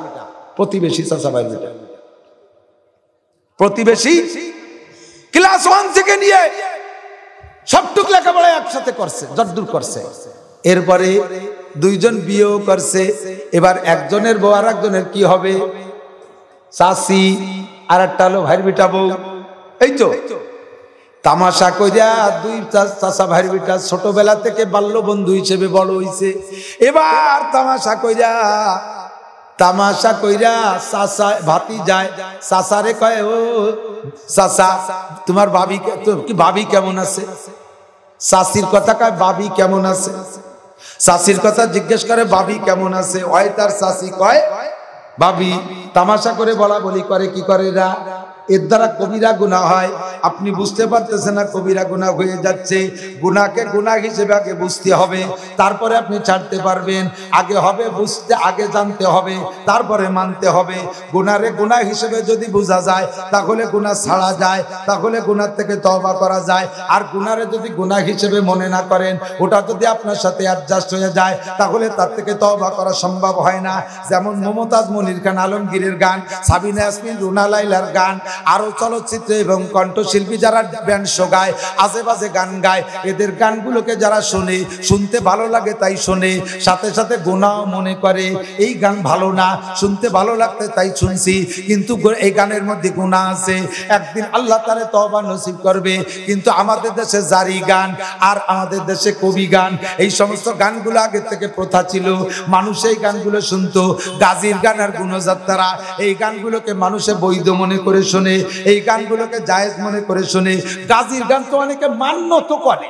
[SPEAKER 1] প্রতিবেশী চাচা ভাইয়ের বেটা, প্রতিবেশী ক্লাস 1 থেকে নিয়ে সবটুক লেখাপড়া একসাথে করছে, যদ্দূর করছে। এরপরে দুইজন বিয়েও করছে। এবার একজনের বউ আর একজনের কি হবে? চাচি, আর একটা হলো ভাইয়ের বেটা বউ। এই তো তামাশা কইরা দুই চাচা ভাইয়ের বেটা ছোটবেলা থেকে বাল্য বন্ধু হিসেবে বড় হইছে। এবার তামাশা কইরা চাচা ভাতি যায়, চাচারে কয় ও চাচা তোমার ভাবি, কি ভাবি কেমন আছে? চাচির কথা কয় ভাবি কেমন আছে? চাচির কথা জিজ্ঞেস করে ভাবি কেমন আছে? ওই তার চাচি কয় ভাবি। তামাশা করে বলা বলি করে, কি করে এরা? এর দ্বারা কবিরা গুনাহ হয়। আপনি বুঝতে পারতেছেন না কবিরা গুনাহ হয়ে যাচ্ছে। গুনাহকে গুনাহ হিসেবে আগে বুঝতে হবে, তারপরে আপনি ছাড়তে পারবেন। আগে হবে বুঝতে, আগে জানতে হবে, তারপরে মানতে হবে। গুনাহরে গুনাহ হিসেবে যদি বোঝা যায় তাহলে গুনাহ ছাড়া যায়, তাহলে গুনাহ থেকে তওবা করা যায়। আর গুনাহরে যদি গুনাহ হিসেবে মনে না করেন, ওটা যদি আপনার সাথে অ্যাডজাস্ট হয়ে যায়, তাহলে তার থেকে তওবা করা সম্ভব হয় না। যেমন মমতাজ মনির খান আলমগীরের গান, সাবিনা ইয়াসমিন, রুনা লাইলার গান, আরো চলচ্চিত্র এবং কণ্ঠশিল্পী যারা ব্যান্ড শো গায়, আশেপাশে গান গায়, এদের গানগুলোকে যারা শোনে, শুনতে ভালো লাগে তাই শোনে, সাথে সাথে গুনাহ মনে করে এই গান ভালো না, শুনতে ভালো লাগতে তাই শুনছি, কিন্তু এই গানের মধ্যে গুনাহ আছে। একদিন আল্লাহ তাআলা তওবা নসিব করবে। কিন্তু আমাদের দেশে জারি গান আর আমাদের দেশে কবি গান, এই সমস্ত গানগুলো আগে থেকে প্রথা ছিল, মানুষ এই গানগুলো শুনতো। গাজির গান আর গুণযাত্রা, এই গানগুলোকে মানুষে বৈধ মনে করে শোনে, এই গানগুলোকে জায়েজ মনে করে শুনে। গাজির গান তো অনেকে মান্যত করে,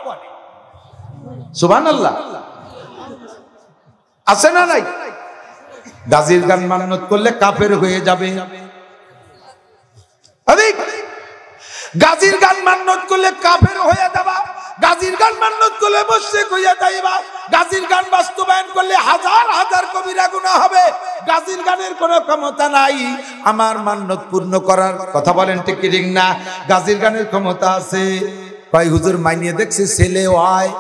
[SPEAKER 1] সুবহানাল্লাহ, আছে না নাই? গাজির গান মান্যত করলে কাফের হয়ে যাবে। গাজির গান মান্যত করলে কাফের হয়ে যাবা, গাজির গান মান্যত করলে মুশরিক হয়ে যাইবা, গাজির গান বাস্তবায়ন করলে হাজার হাজার কবিরা গুনাহ হবে। গাজির গানের কোনো ক্ষমতা নাই আমার মান্যত পূর্ণ করার। কথা বলেন ঠিক কি ঠিক না? গাজির গানের ক্ষমতা আছে। ভাই হুজুর মাইনিয়ে দেখছি ছেলে হয়,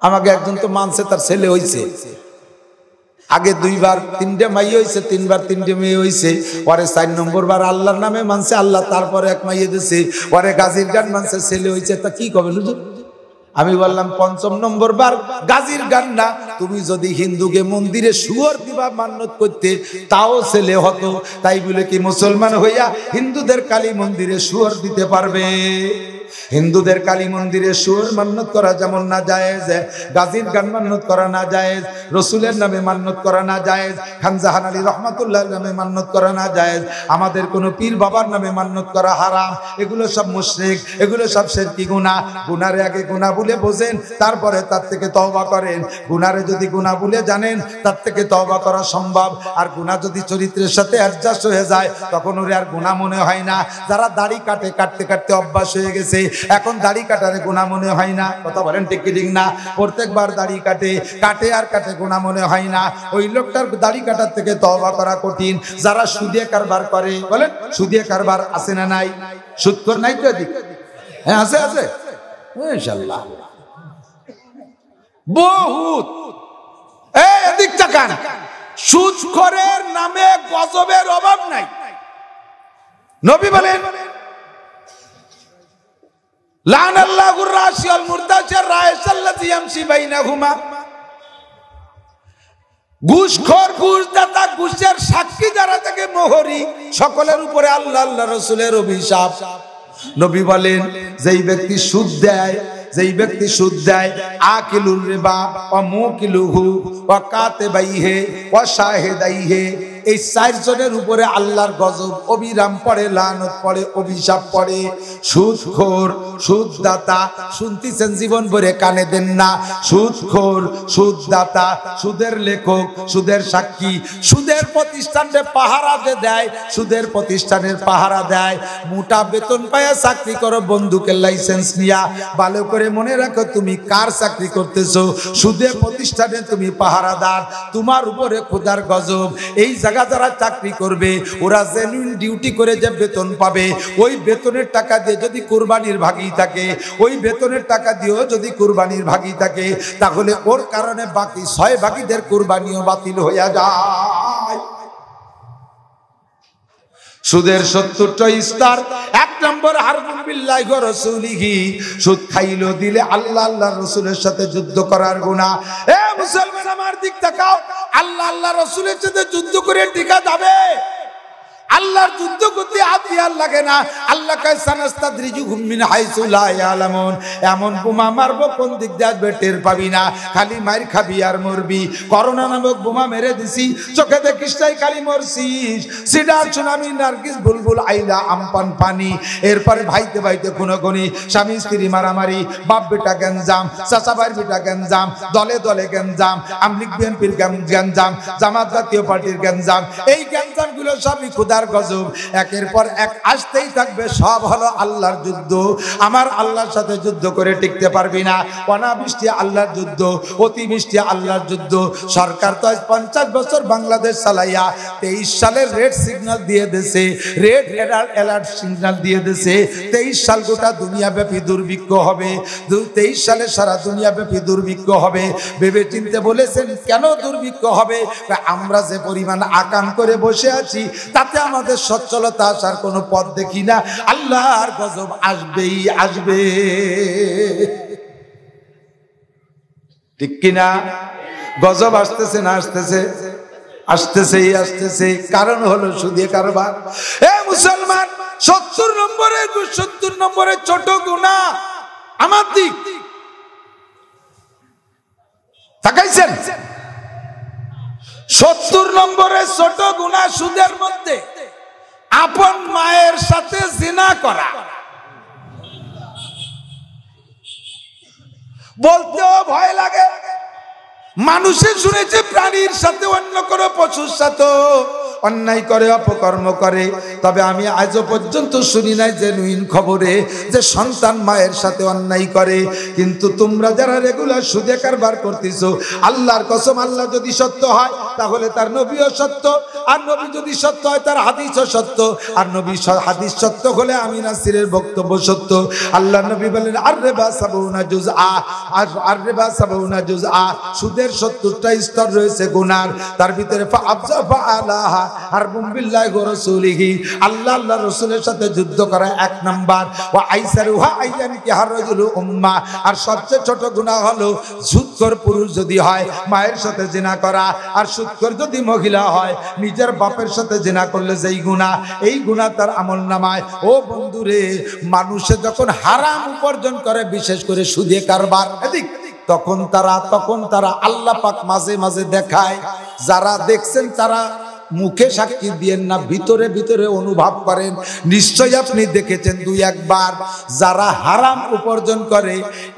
[SPEAKER 1] আমাকে একজন তো মানছে তার ছেলে হইছে, আগে দুইবার তিনটে মাই হইছে, তিনবার তিনটে মেয়ে হইছে, পরে 4 নম্বর বার আল্লাহর নামে মানছে, আল্লাহ তারপরে এক মাইয়ে দিছে, পরে গাজির গান মানছে, ছেলে হইছে। তা কি কবে হুজুর? আমি বললাম 5ম নম্বর বার গাজির গান না, তুমি যদি হিন্দুকে মন্দিরে শুয়োর দিবা মান্যত করতে তাও ছেলে হতো, তাই বলে কি মুসলমান হইয়া হিন্দুদের কালী মন্দিরে শুয়োর দিতে পারবে? হিন্দুদের কালী মন্দিরে শুয়োর মান্যত করা যেমন না জায়েজ, গাজির গান মান্যত করা না জায়েজ, রসুলের নামে মান্যত করা না জায়েজ, খান জাহান আলী রহমাতুল্লাহর নামে মান্যত করা না জায়েজ, আমাদের কোনো পীর বাবার নামে মান্যত করা হারাম। এগুলো সব মুশরিক, এগুলো সব শিরকি গুনাহ। গুনারে আগে গুনাহ ভুলে বোঝেন, তারপরে তার থেকে তওবা করেন। গুনারে যদি গুনাহ ভুলে জানেন, তার থেকে তওবা করা সম্ভব। আর গুনাহ যদি চরিত্রের সাথে অ্যাডজাস্ট হয়ে যায়, তখন ওরে আর গুনাহ মনে হয় না। যারা দাড়ি কাটে, কাটতে কাটতে অভ্যাস হয়ে গেছে, এখন দাড়ি কাটারে গুনাহ মনে হয় না। কথা বলেন ঠিক কি ঠিক না? প্রত্যেকবার দাড়ি কাটে, কাটে আর কাটে, গুনাহ মনে হয় না। ওই লোকটার দাড়ি কাটার থেকে তওবা করা কঠিন। যারা সুদে কারবার করে, বলেন সুদে কারবার আছে না নাই? সুদখোর নাই তো এদিক? হ্যাঁ আছে, আছে ইনশাআল্লাহ বহুত। এই এদিক তাকান, সুদখোরের নামে গজবের অভাব নাই। নবী বলেন লানাল্লাহুর রাশি ওয়াল মুরতাশির রাইসাল্লাযী ইয়ামশি বাইনাহুমা, ঘুষখোর, ঘুষদাতা, ঘুষের সাক্ষী যারা থাকে মোহরি, সকলের উপরে আল্লাহ আল্লাহ রসুলের অভিশাপ। নবী বলেন যেই ব্যক্তি সুদ দেয়, যেই ব্যক্তি সুদ দেয়, আকিলুর রিবা ওয়া মুকিলুহু ওয়া কাতিবাইহি ওয়া শাহিদাইহি, এই চারজনের উপরে আল্লাহর গজব অবিরাম পড়ে, লানত পড়ে, অভিশাপ পড়ে। সুদখোর, সুদদাতা, শুনতেছেন জীবন ভরে, কানে দেন না। সুদখোর, সুদদাতা, সুদের লেখক, সুদের সাক্ষী, সুদের প্রতিষ্ঠানে পাহারা যে দেয়, সুদের প্রতিষ্ঠানের পাহারা দেয়। মোটা বেতন পায়া চাকরি করো, বন্দুকের লাইসেন্স নিয়া। ভালো করে মনে রাখো, তুমি কার চাকরি করতেছো? সুদের প্রতিষ্ঠানে তুমি পাহারাদার, তোমার উপরে খোদার গজব। এই জায়গা যারা চাকরি করবে, ওরা জেনুইন ডিউটি করে যে বেতন পাবে, ওই বেতনের টাকা দিয়ে যদি কুরবানির ভাগী থাকে, ওই বেতনের টাকা দিয়েও যদি কুরবানির ভাগী থাকে, তাহলে ওর কারণে বাকি 6 ভাগীদের কুরবানিও বাতিল হয়ে যায়। সুদের 70টা স্তর। 1 নম্বর হারবুন বিল্লাহি ওয়া রাসূলিহি, সুদ খাইলো দিলে আল্লাহ আল্লাহ রাসূলের সাথে যুদ্ধ করার গুনাহ। এ মুসলমান আমার দিক তাকাও, আল্লাহ আল্লাহ রাসূলের সাথে যুদ্ধ করে টিকা যাবে? আল্লাহর যুদ্ধ করতে হাতিয়ার লাগে না। আল্লাহ কয় সানাস্তাদরিজুহুম মিন হাইসু লা ইয়ালামুন, এমন বোমা মারবো কোন দিক দিয়ে আসবে টের পাবি না, খালি মার খাবি আর মরবি। করোনা নামক বোমা মেরে দিছি, চোখে দেখিস তাই খালি মরছিস। সিডার সুনামি, নার্গিস, বুলবুল, আইলা, আমপান, পানি। এরপরে ভাইতে ভাইতে খুনোখুনি, স্বামী স্ত্রী মারামারি, বাপ বেটা গেঞ্জাম, চাচা ভাইয়ের বেটা গেঞ্জাম, দলে দলে গেঞ্জাম, আমলিগ বিএনপির গেঞ্জাম, জামাত জাতীয় পার্টির গেঞ্জাম। এই গেঞ্জাম গুলো সবই খোদার গজব, একের পর এক আসতেই থাকবে। সব হলো আল্লাহর যুদ্ধ। আমার আল্লাহর সাথে যুদ্ধ করে টিকতে পারবি না। অনাবৃষ্টি আল্লাহর যুদ্ধ, অতিবৃষ্টি আল্লাহর যুদ্ধ। সরকার তো আজ 50 বছর বাংলাদেশ চালাইয়া 23 সালের রেড সিগন্যাল দিয়ে দিয়েছে, রেড অ্যালার্ট সিগন্যাল দিয়ে দিয়েছে। 23 সাল গোটা দুনিয়াব্যাপী দুর্ভিক্ষ হবে। 23 সালে সারা দুনিয়াব্যাপী দুর্ভিক্ষ হবে। ভেবে চিনতে বলেছেন কেন দুর্ভিক্ষ হবে? আমরা যে পরিমাণ আকাম করে বসে আছি, তাতে আমাদের সচ্ছলতা আসার কোনো পথ দেখি না। আল্লাহর গজব আসবেই আসবে, ঠিক কিনা? গজব আসতেছে না আসতেছে? আসতেছেই আসতেছে। কারণ হলো সুদে কারবার। এ মুসলমান, 70 নম্বরের ছোট গুনাহ আমার দিক তাকাইছেন? 70 নম্বরের ছোট গুনাহ সুদের মধ্যে আপন মায়ের সাথে জিনা করা। বলতেও ভয় লাগে। মানুষে শুনেছে প্রাণীর সাথে, অন্য কোনো পশুর সাথে অন্যায় করে, অপকর্ম করে। তবে আমি আজও পর্যন্ত শুনি নাই জেনুইন খবরে যে সন্তান মায়ের সাথে অন্যায় করে। কিন্তু তোমরা যারা রেগুলার সুদে কারবার করতেছো, আল্লাহর কসম, আল্লাহ যদি সত্য হয় তাহলে তার নবীও সত্য, আর নবী যদি সত্য হয় তার হাদিসও সত্য, আর নবী হাদিস সত্য হলে আমি নাসিরের বক্তব্য সত্য। আল্লাহ নবী বলেন আর-রিবা সাবউনা জুজআ, আর-রিবা সাবউনা জুজআ, সুদের 70টা স্তর রয়েছে গুনার। তার ভিতরে ফাআবজা আলাহা হারবুন বিল্লাহি ওয়া রাসূলিহি, আল্লাহ আল্লাহর রাসূলের সাথে যুদ্ধ করা 1 নাম্বার। ওয়া আইসারুহা আইয়ানকি হারজুল উম্মাহ, আর সবচেয়ে ছোট গুনাহ হলো সুদখোর পুরুষ যদি হয় মায়ের সাথে জিনা করা, আর সুদখোর যদি মহিলা হয় নিজের বাপের সাথে জিনা করলে যেই গুনাহ, এই গুনাহ তার আমলনামায়। ও বন্ধুরে, মানুষে যখন হারাম উপার্জন করে, বিশেষ করে সুদে কারবার, তখন তারা আল্লাহ পাক মাঝে মাঝে দেখায়। যারা দেখছেন তারা মুখে সাক্ষী দিয়েন না, ভিতরে ভিতরে অনুভব করেন। নিশ্চয়ই আপনি দেখেছেন 2-1 বার। যারা হারাম উপার্জন করে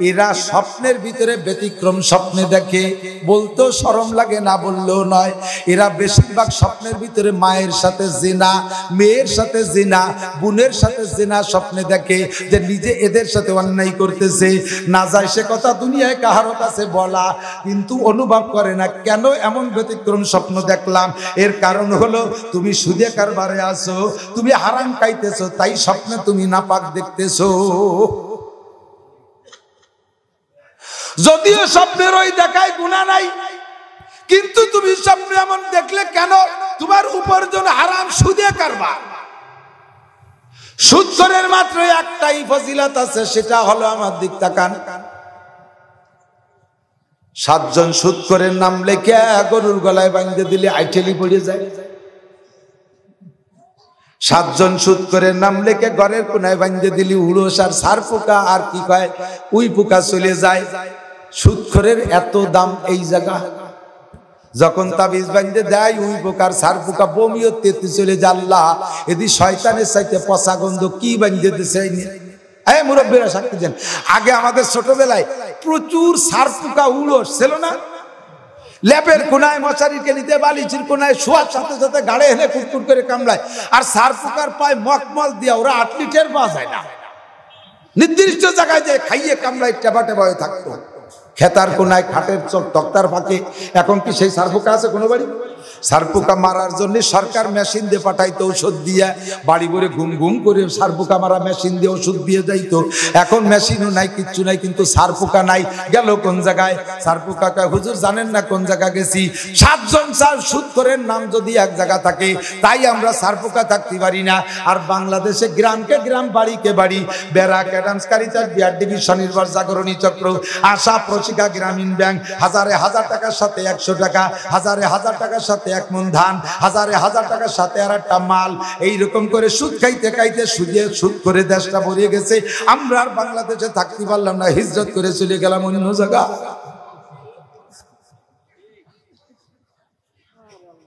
[SPEAKER 1] এরা স্বপ্নের ভিতরে ব্যতিক্রম স্বপ্নে দেখে। বলতেও শরম লাগে, না বললেও নয়। এরা বেশিরভাগ স্বপ্নের ভিতরে মায়ের সাথে জিনা, মেয়ের সাথে জিনা, বোনের সাথে জিনা স্বপ্নে দেখে, যে নিজে এদের সাথে অন্যায় করতেছে। না যায় সে কথা দুনিয়ায় কাহারো কাছে বলা, কিন্তু অনুভব করে না কেন এমন ব্যতিক্রম স্বপ্ন দেখলাম। এর কারণ হলো তুমি সুদে কারবারে আছো, তুমি হারাম খাইতেছো, তাই স্বপ্নে তুমি নাপাক দেখতেছো। যদিও স্বপ্নের ওই দেখায় গুনাহ নাই, কিন্তু তুমি স্বপ্নে এমন দেখলে কেন? তোমার উপার্জন হারাম, সুদে কারবার। সুদখোরের মাত্র একটাই ফজিলত আছে, সেটা হলো, আমার দিক তাকান, 7 জন সুদখোরের নাম লেখে গরুর গলায় বাঁধে দিলে আইটেলি পড়ে যায়। 7 জন সুদখোরের নাম লেখে ঘরের কোনায় বাঁধে দিলি উড়োস আর সার পোকা আর কি কয় উই পোকা চলে যায়। সুদখোরের এত দাম এই জায়গা। যখন তাবিজ বাঁধে দেয় উই পোকার সার পোকা বমিও তেতে চলে যায়। আল্লাহ এদি শয়তানের চাইতে পচা গন্ধ কি বাঁধে দিছে। এই মুরব্বীরা সাক্ষী দেন, আগে আমাদের ছোটবেলায় প্রচুর সার পোকা উড়োস ছিল না? ল্যাপের কোনায় মশারিকে নিতে বালিশের কোনায় শোয়ার সাথে সাথে গাড়ে হেলে কুটকুট করে কামড়ায়। আর সার পোকার পায় মকমল দিয়া ওরা 8 লিটার পাওয়া যায় না। নির্দিষ্ট জায়গায় যে খাইয়ে কামড়ায় টেপা টেপা হয়ে থাকতো। খেতার কোনায় খাটের চোখ তক্তার ফাঁকে। এখন কি সেই সার পোকা আছে কোনো বাড়ি? সার পোকা মারার জন্য সরকার মেশিন দিয়ে পাঠাইতো, ওষুধ দিয়ে বাড়ি ভরে ঘুম ঘুম করে সার পোকা মারা মেশিন দিয়ে ওষুধ দিয়ে যাইতো। এখন মেশিনও নাই, কিচ্ছু নাই, কিন্তু সার পোকা নাই। গেল কোন জায়গায়? সার পোকা কয় হুজুর জানেন না কোন জায়গা গেছি? 7 জন সুদখোরের নাম যদি এক জায়গা থাকে তাই আমরা সার পোকা থাকতে পারি না। আর বাংলাদেশে গ্রামকে গ্রাম বাড়িকে বাড়ি ব্যারাক অ্যাডামস কারিতাস বিআরডিবি স্বনির্ভর জাগরণী চক্র আশা প্রশিকা গ্রামীণ ব্যাংক হাজারে হাজার টাকার সাথে 100 টাকা, হাজারে হাজার টাকার সাথে 1 মণ ধান, হাজারে হাজার টাকার সাথে আর একটা মাল। এইরকম করে সুদ খাইতে খাইতে সুদ করে দেশটা ভরিয়ে গেছে। আমরা আর বাংলাদেশে থাকতে পারলাম না, হিজরত করে চলে গেলাম অন্য জায়গা।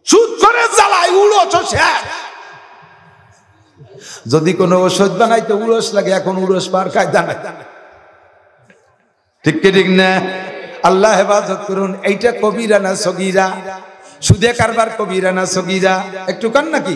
[SPEAKER 1] সুদ করে জ্বালায় উড়োস শেষ। যদি কোনো ওষুধ বানাইতে উড়োস লাগে, এখন উড়োস পার কায়দা নাই। ঠিক কি ঠিক না? আল্লাহ হেফাজত করুন। এইটা কবিরা না সগীরা? সুদে কারবার কবিরা না সগীরা? একটু কান নাকি?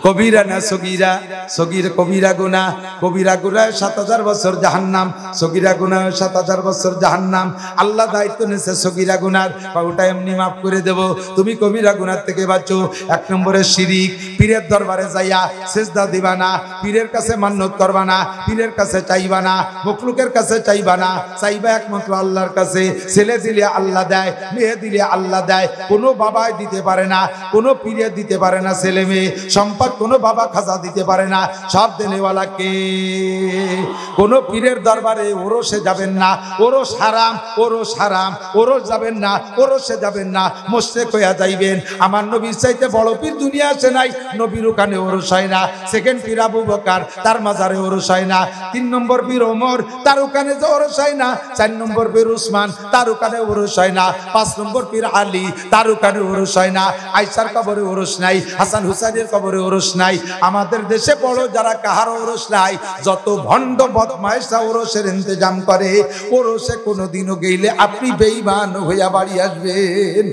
[SPEAKER 1] কবিরা না সগীরা? সগীর কবিরা গুনাহ। কবিরা গুনাহ 7000 বছর জাহান্নাম, সগীরা গুনাহ 7000 বছর জাহান্নাম। আল্লাহ দায়িত্ব নিয়েছে সগীরা গুনার, ওটা এমনি মাফ করে দেব। তুমি কবিরা গুনার থেকে বাঁচো। 1 নম্বরে শিরিক। পীরের দরবারে যাইয়া সেজদা দিবা না, পীরের কাছে মান্নত করবা না, পীরের কাছে চাইবা না, মখলুকের কাছে চাইবা না, চাইবা একমাত্র আল্লাহর কাছে। ছেলে দিলে আল্লাহ দেয়, মেয়ে দিলে আল্লাহ দেয়। কোনো বাবাই দিতে পারে না, কোনো পীরে দিতে পারে না ছেলে মেয়ে। সম্পদ কোনো বাবা খাজা দিতে পারে না, সব দেনেওয়ালা কে? কোনো পীরের দরবারে ওরসে যাবেন না, ওরস হারাম, ওরস হারাম, ওরস যাবেন না, ওরসে যাবেন না, মুশরিক হইয়া যাইবেন। আমার নবীর চাইতে বড় পীর দুনিয়া আছে নাই? নবীর ওখানে ওরস হয় না। সেকেন্ড পীর আবু বকর, তার মাজারে ওরস হয় না। 3 নম্বর পীর ওমর, তার ওখানে যে ওরস হয় না। 4 নম্বর পীর উসমান, তার ওখানে ওরস হয় না। 5 নম্বর পীর আলী, তার ওখানে ওরস হয় না। আয়েশার কবরে ওরস নাই, হাসান হুসাইনের কবরে ওরস নাই। আমাদের দেশে বড় যারা কাহার ওরস নাই, যত ভণ্ড বদমাইশা ওরসের ইন্তজাম করে, ওরসে কোনোদিনও গেলে আপনি বেঈমান হইয়া বাড়ি আসবেন।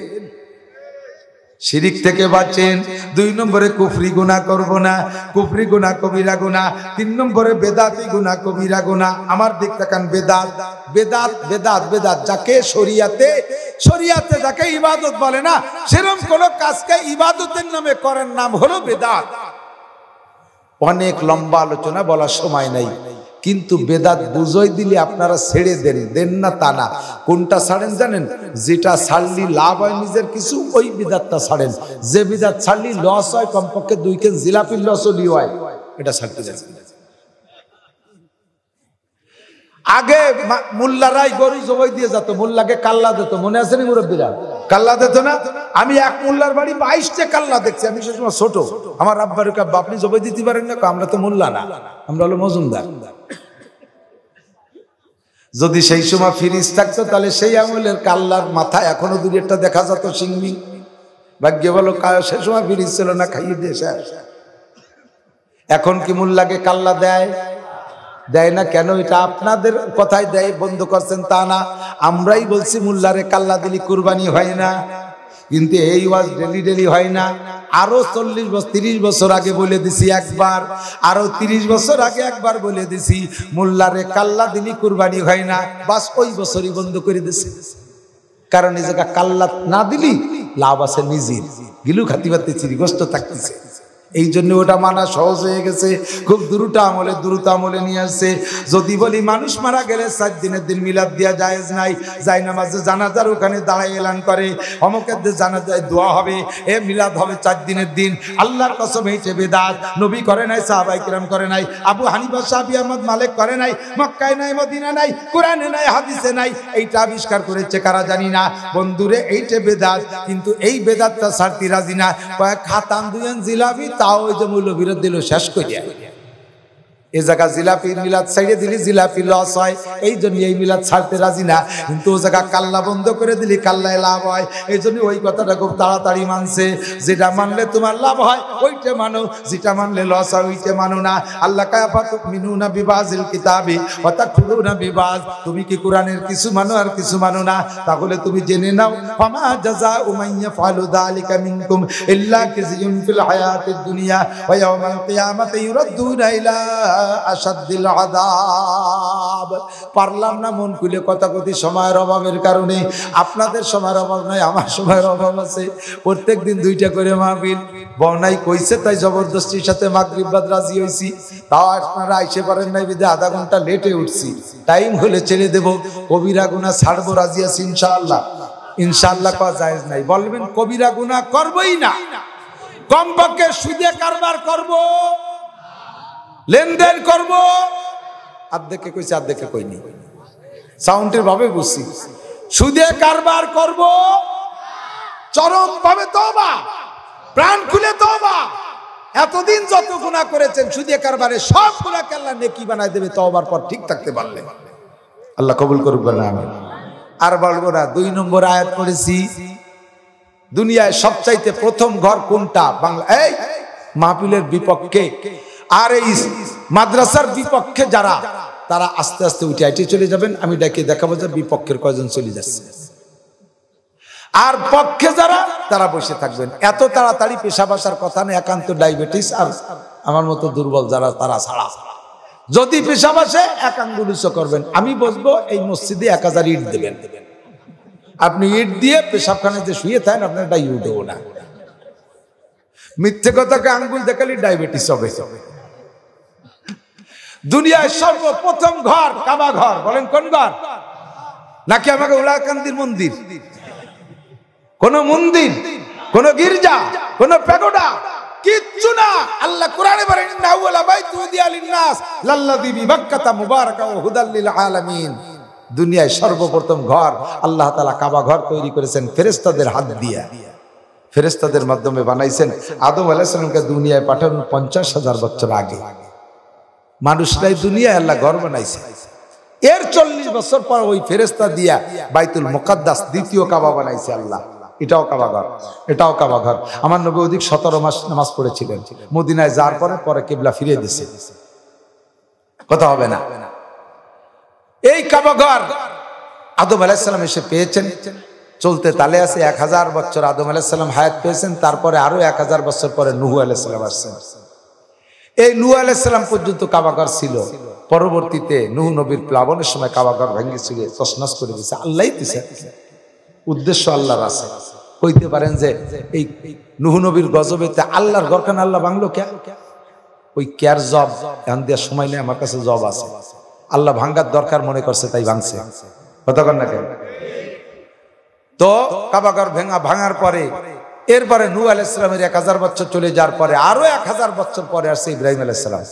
[SPEAKER 1] শিরিক থেকে বাঁচেন। 2 নম্বরে কুফরি গুনাহ করব না, কুফরি গুনাহ কবিরা গুনাহ। 3 নম্বরে বেদাতি গুনাহ কবিরা গুনাহ। আমার দিক তাকান, বেদাত বেদাত বেদাত বেদাত যাকে শরিয়াতে যাকে ইবাদত বলে না, সেরকম কোন কাজকে ইবাদতের নামে করেন, নাম হলো বেদাত। অনেক লম্বা আলোচনা, বলার সময় নাই, কিন্তু বেদাত বুঝাই দিলে আপনারা ছেড়ে দেন না তা না। কোনটা ছাড়েন জানেন? যেটা ছাড়লি লাভ হয় নিজের কিছু, ওই বিদাতটা ছাড়েন। যে বিদাত ছাড়লি লস হয়, কমপক্ষে 2 কেন জিলাপির লসও হয়, এটা ছাড়তে যান। আগে মোল্লারাই গরু জবাই দিয়ে যেত, মোল্লাকে কাল্লা দিত, মনে আছে নি মুরব্বীরা? কাল্লা দিত না? আমি এক মোল্লার বাড়ি 22টা কাল্লা দেখছি। আমি সে সময় ছোট, আমার আব্বার আপনি জবাই দিতে পারেন না? আমরা তো মোল্লা না, আমরা হলো মজুমদার। যদি সেই সময় ফ্রিজ থাকতো তাহলে সেই আমলের কাল্লার মাথা এখনো 2-1টা দেখা যেত সিংমি। ভাগ্য বলো সে সময় ফ্রিজ ছিল না, খাইয়ে দিয়ে শেষ। এখন কি মোল্লাকে কাল্লা দেয় না? কেন? এটা আপনাদের কথাই দেয়, বন্ধ করছেন তা না। আমরাই বলছি মোল্লারে কাল্লা দিলি কুরবানি হয় না, কিন্তু এই ওয়াজ ডেলি হয় না। আরো 30 বছর আগে বলে দিছি একবার, আরো 30 বছর আগে একবার বলে দিছি, মোল্লারে কাল্লা দিলি কুরবানি হয় না। বাস ওই বছরই বন্ধ করে দিছি। কারণ এই জায়গা কাল্লা না দিলি লাভ আছে নিজের, গিলু খাতি পাতে চিরি গোস্ত থাকতেছে। এই জন্য ওটা মানা সহজ হয়ে গেছে, খুব দ্রুত আমলে নিয়ে আসছে। যদি বলি মানুষ মারা গেলে 4 দিনের দিন মিলাদ দিয়া জায়েজ নাই, যাই নামাজে জানাজার ওখানে দাঁড়ায় এলান করে অমুকের জানাজায় দোয়া হবে, এ মিলাদ হবে 4 দিনের দিন, আল্লাহর কসম এইটা বেদাত। নবী করে নাই, সাহাবায়ে কিরাম করে নাই, আবু হানিফা, শাফি, আহমদ, মালিক করে নাই, মক্কায় নাই, মদিনা নাই, কোরআনে নাই, হাদিসে নাই। এইটা আবিষ্কার করেছে কারা জানি না বন্ধুরে, এইটা বেদাত। কিন্তু এই বেদাতটা ছাড়তে রাজি না। কয়েক খাতাম দুইজন জিলাপি, তাও ওই যে মৌলবীরা দিল শেষ করিয়া। এই জায়গা জিলাপির মিলাদ ছাড়িয়ে দিলি জিলাপি লস হয়, এই জন্য এই মিলাদ ছাড়তে রাজি না। কিন্তু ও জায়গা কাল্লা বন্ধ করে দিলি কাল্লায় লাভ হয়, এই জন্য ওই কথাটা খুব তাড়াতাড়ি মানছে। যেটা মানলে তোমার লাভ হয় ওইটা মানো, যেটা মানলে লস হয় ওইটা মানো না। আল্লাহ কায়াফাতুমিনুনা বিবাযিল কিতাবি ওয়া তাকফুরুনা বিবায। তুমি কি কোরআনের কিছু মানো আর কিছু মানো না? তাহলে তুমি জেনে নাও, ফামা জাযাউ মান ইয়াফআলু যালিকা মিনকুম ইল্লা খিজিয়ুন ফিল হায়াতিদ দুনিয়া ওয়া ইয়াওমাল কিয়ামাতি ইউরাদ্দুনা ইলা আসাদ্দিল আযাব। পারলাম না মন খুলে কথা কতি, সময়ের অভাবের কারণে। আপনাদের সময়ের অভাব নাই, আমার সময়ের অভাব আছে। প্রত্যেকদিন 2টা করে মাহফিল বনাই কইছে, তাই জবরদস্তির সাথে মাগরিব বাদ রাজি হইছি। তাও আপনারা আইসে পারেন নাই বিদে আধা ঘন্টা লেটে উঠছি। টাইম হলে ছেড়ে দেব, কবিরা গুনাহ ছাড়বো, রাজি আছি ইনশাআল্লাহ। ইনশাআল্লাহ কওয়া জায়েজ নাই, বলবেন কবিরা গুনাহ করবই না, কমপক্ষে সুদে কারবার করব, লেনদেন করব। আর্ধেকে কইছে আর্ধেকে কইনি, সাউন্ডের ভাবে বুঝছি। সুদে কারবার করব, চরম ভাবে তওবা, প্রাণ খুলে তওবা। এতদিন যত গুনাহ করেছেন সুদে কারবারে সব গুনাহকে আল্লাহ নেকি বানায় দেবে তওবার পর ঠিক থাকতে পারলে। আল্লাহ কবুল করুক না। আমিন। আর বলবো না। 2 নম্বর আয়াত পড়েছি, দুনিয়ায় সবচাইতে প্রথম ঘর কোনটা? বাংলা। এই মাহফিলের বিপক্ষে আর এই মাদ্রাসার বিপক্ষে যারা, তারা আস্তে আস্তে উঠে আইটে চলে যাবেন। আমি ডেকে দেখাবো যে বিপক্ষের কয়জন চলে যাচ্ছে, আর পক্ষে যারা তারা বসে থাকবেন। এত তাড়াতাড়ি পেশাব আসার কথা না, একান্ত ডায়াবেটিস আর আমার মতো দুর্বল যারা, তারা ছাড়া। যদি পেশাব আসে এক আঙ্গুল উঁচু করবেন। আমি বসবো এই মসজিদে 1000 ইট দেবেন। আপনি ইট দিয়ে পেশাবখানে যে শুয়ে থাকেন, আপনার এটা ইউ দেবো না। মিথ্যে কথাকে আঙ্গুল দেখালে ডায়াবেটিস হবে। দুনিয়ায় সর্বপ্রথম ঘর কাবা ঘর। বলেন কোন ঘর? নাকি আমাকে উলাকান্দির মন্দির? কোন মন্দির, কোন গির্জা, কোন প্যাগোডা কিচ্ছু না। আল্লাহ কোরআনে বলেন, ইন্না আউওয়ালা বাইতু উদিয়া লিন-নাস লাল্লাযী বিবাক্কাতা মুবারাকা ওয়া হুদাল লিল আলামিন। দুনিয়ায় সর্বপ্রথম ঘর আল্লাহ তাআলা কাবা ঘর তৈরি করেছেন ফেরেশতাদের হাত দিয়ে। ফেরেশতাদের মাধ্যমে বানাইছেন। আদম আলাইহিস সালামকে দুনিয়ায় পাঠানোর 50,000 বছর আগে মানুষরাই দুনিয়ায় আল্লাহ ঘর বানাইছে। এর 40 বছর পর ওই ফেরেশতা দিয়া বাইতুল মুকাদ্দাস দ্বিতীয় কাবা বানাইছে আল্লাহ। এটাও কাবা ঘর, এটাও কাবা ঘর। আমার নবী অধিক 17 মাস নামাজ পড়েছিলেন। মদিনায় যাওয়ার পরে কিবলা ফিরিয়ে দিয়েছে। কথা হবে না। এই কাবা ঘর আদম আলাইহিস সালাম এসে পেয়েছেন, চলতে তালে আছে 1000 বছর আদম আলাইহিস সালাম হায়াত পেয়েছেন। তারপরে আরো 1000 বছর পরে নূহ আলাইহিস সালাম আসছেন। এই নূহ আলাইহিস সালাম পর্যন্ত কাবা ঘর ছিল। পরবর্তীতে নূহ নবীর প্লাবনের সময় কাবা ঘর ভেঙে ছিঁড়ে তছনছ করে দিয়েছে। আল্লাহই দিয়েছে, উদ্দেশ্য আল্লাহর আছে। কইতে পারেন যে এই নূহ নবীর গজবেতে আল্লাহর ঘরখানা আল্লাহ ভাঙলো কে? ওই কেয়ার জব এখন দেওয়ার সময় নেই, আমার কাছে জব আছে। আল্লাহ ভাঙ্গার দরকার মনে করছে তাই ভাঙছে। কথা কন না কেন? তো কাবা ঘর ভাঙার পরে এরপরে নূহ আলাইহিস সালামের 1000 বছর চলে যাওয়ার পরে আরো 1000 বছর পরে আসছে ইব্রাহিম আলাইহিস সালাম।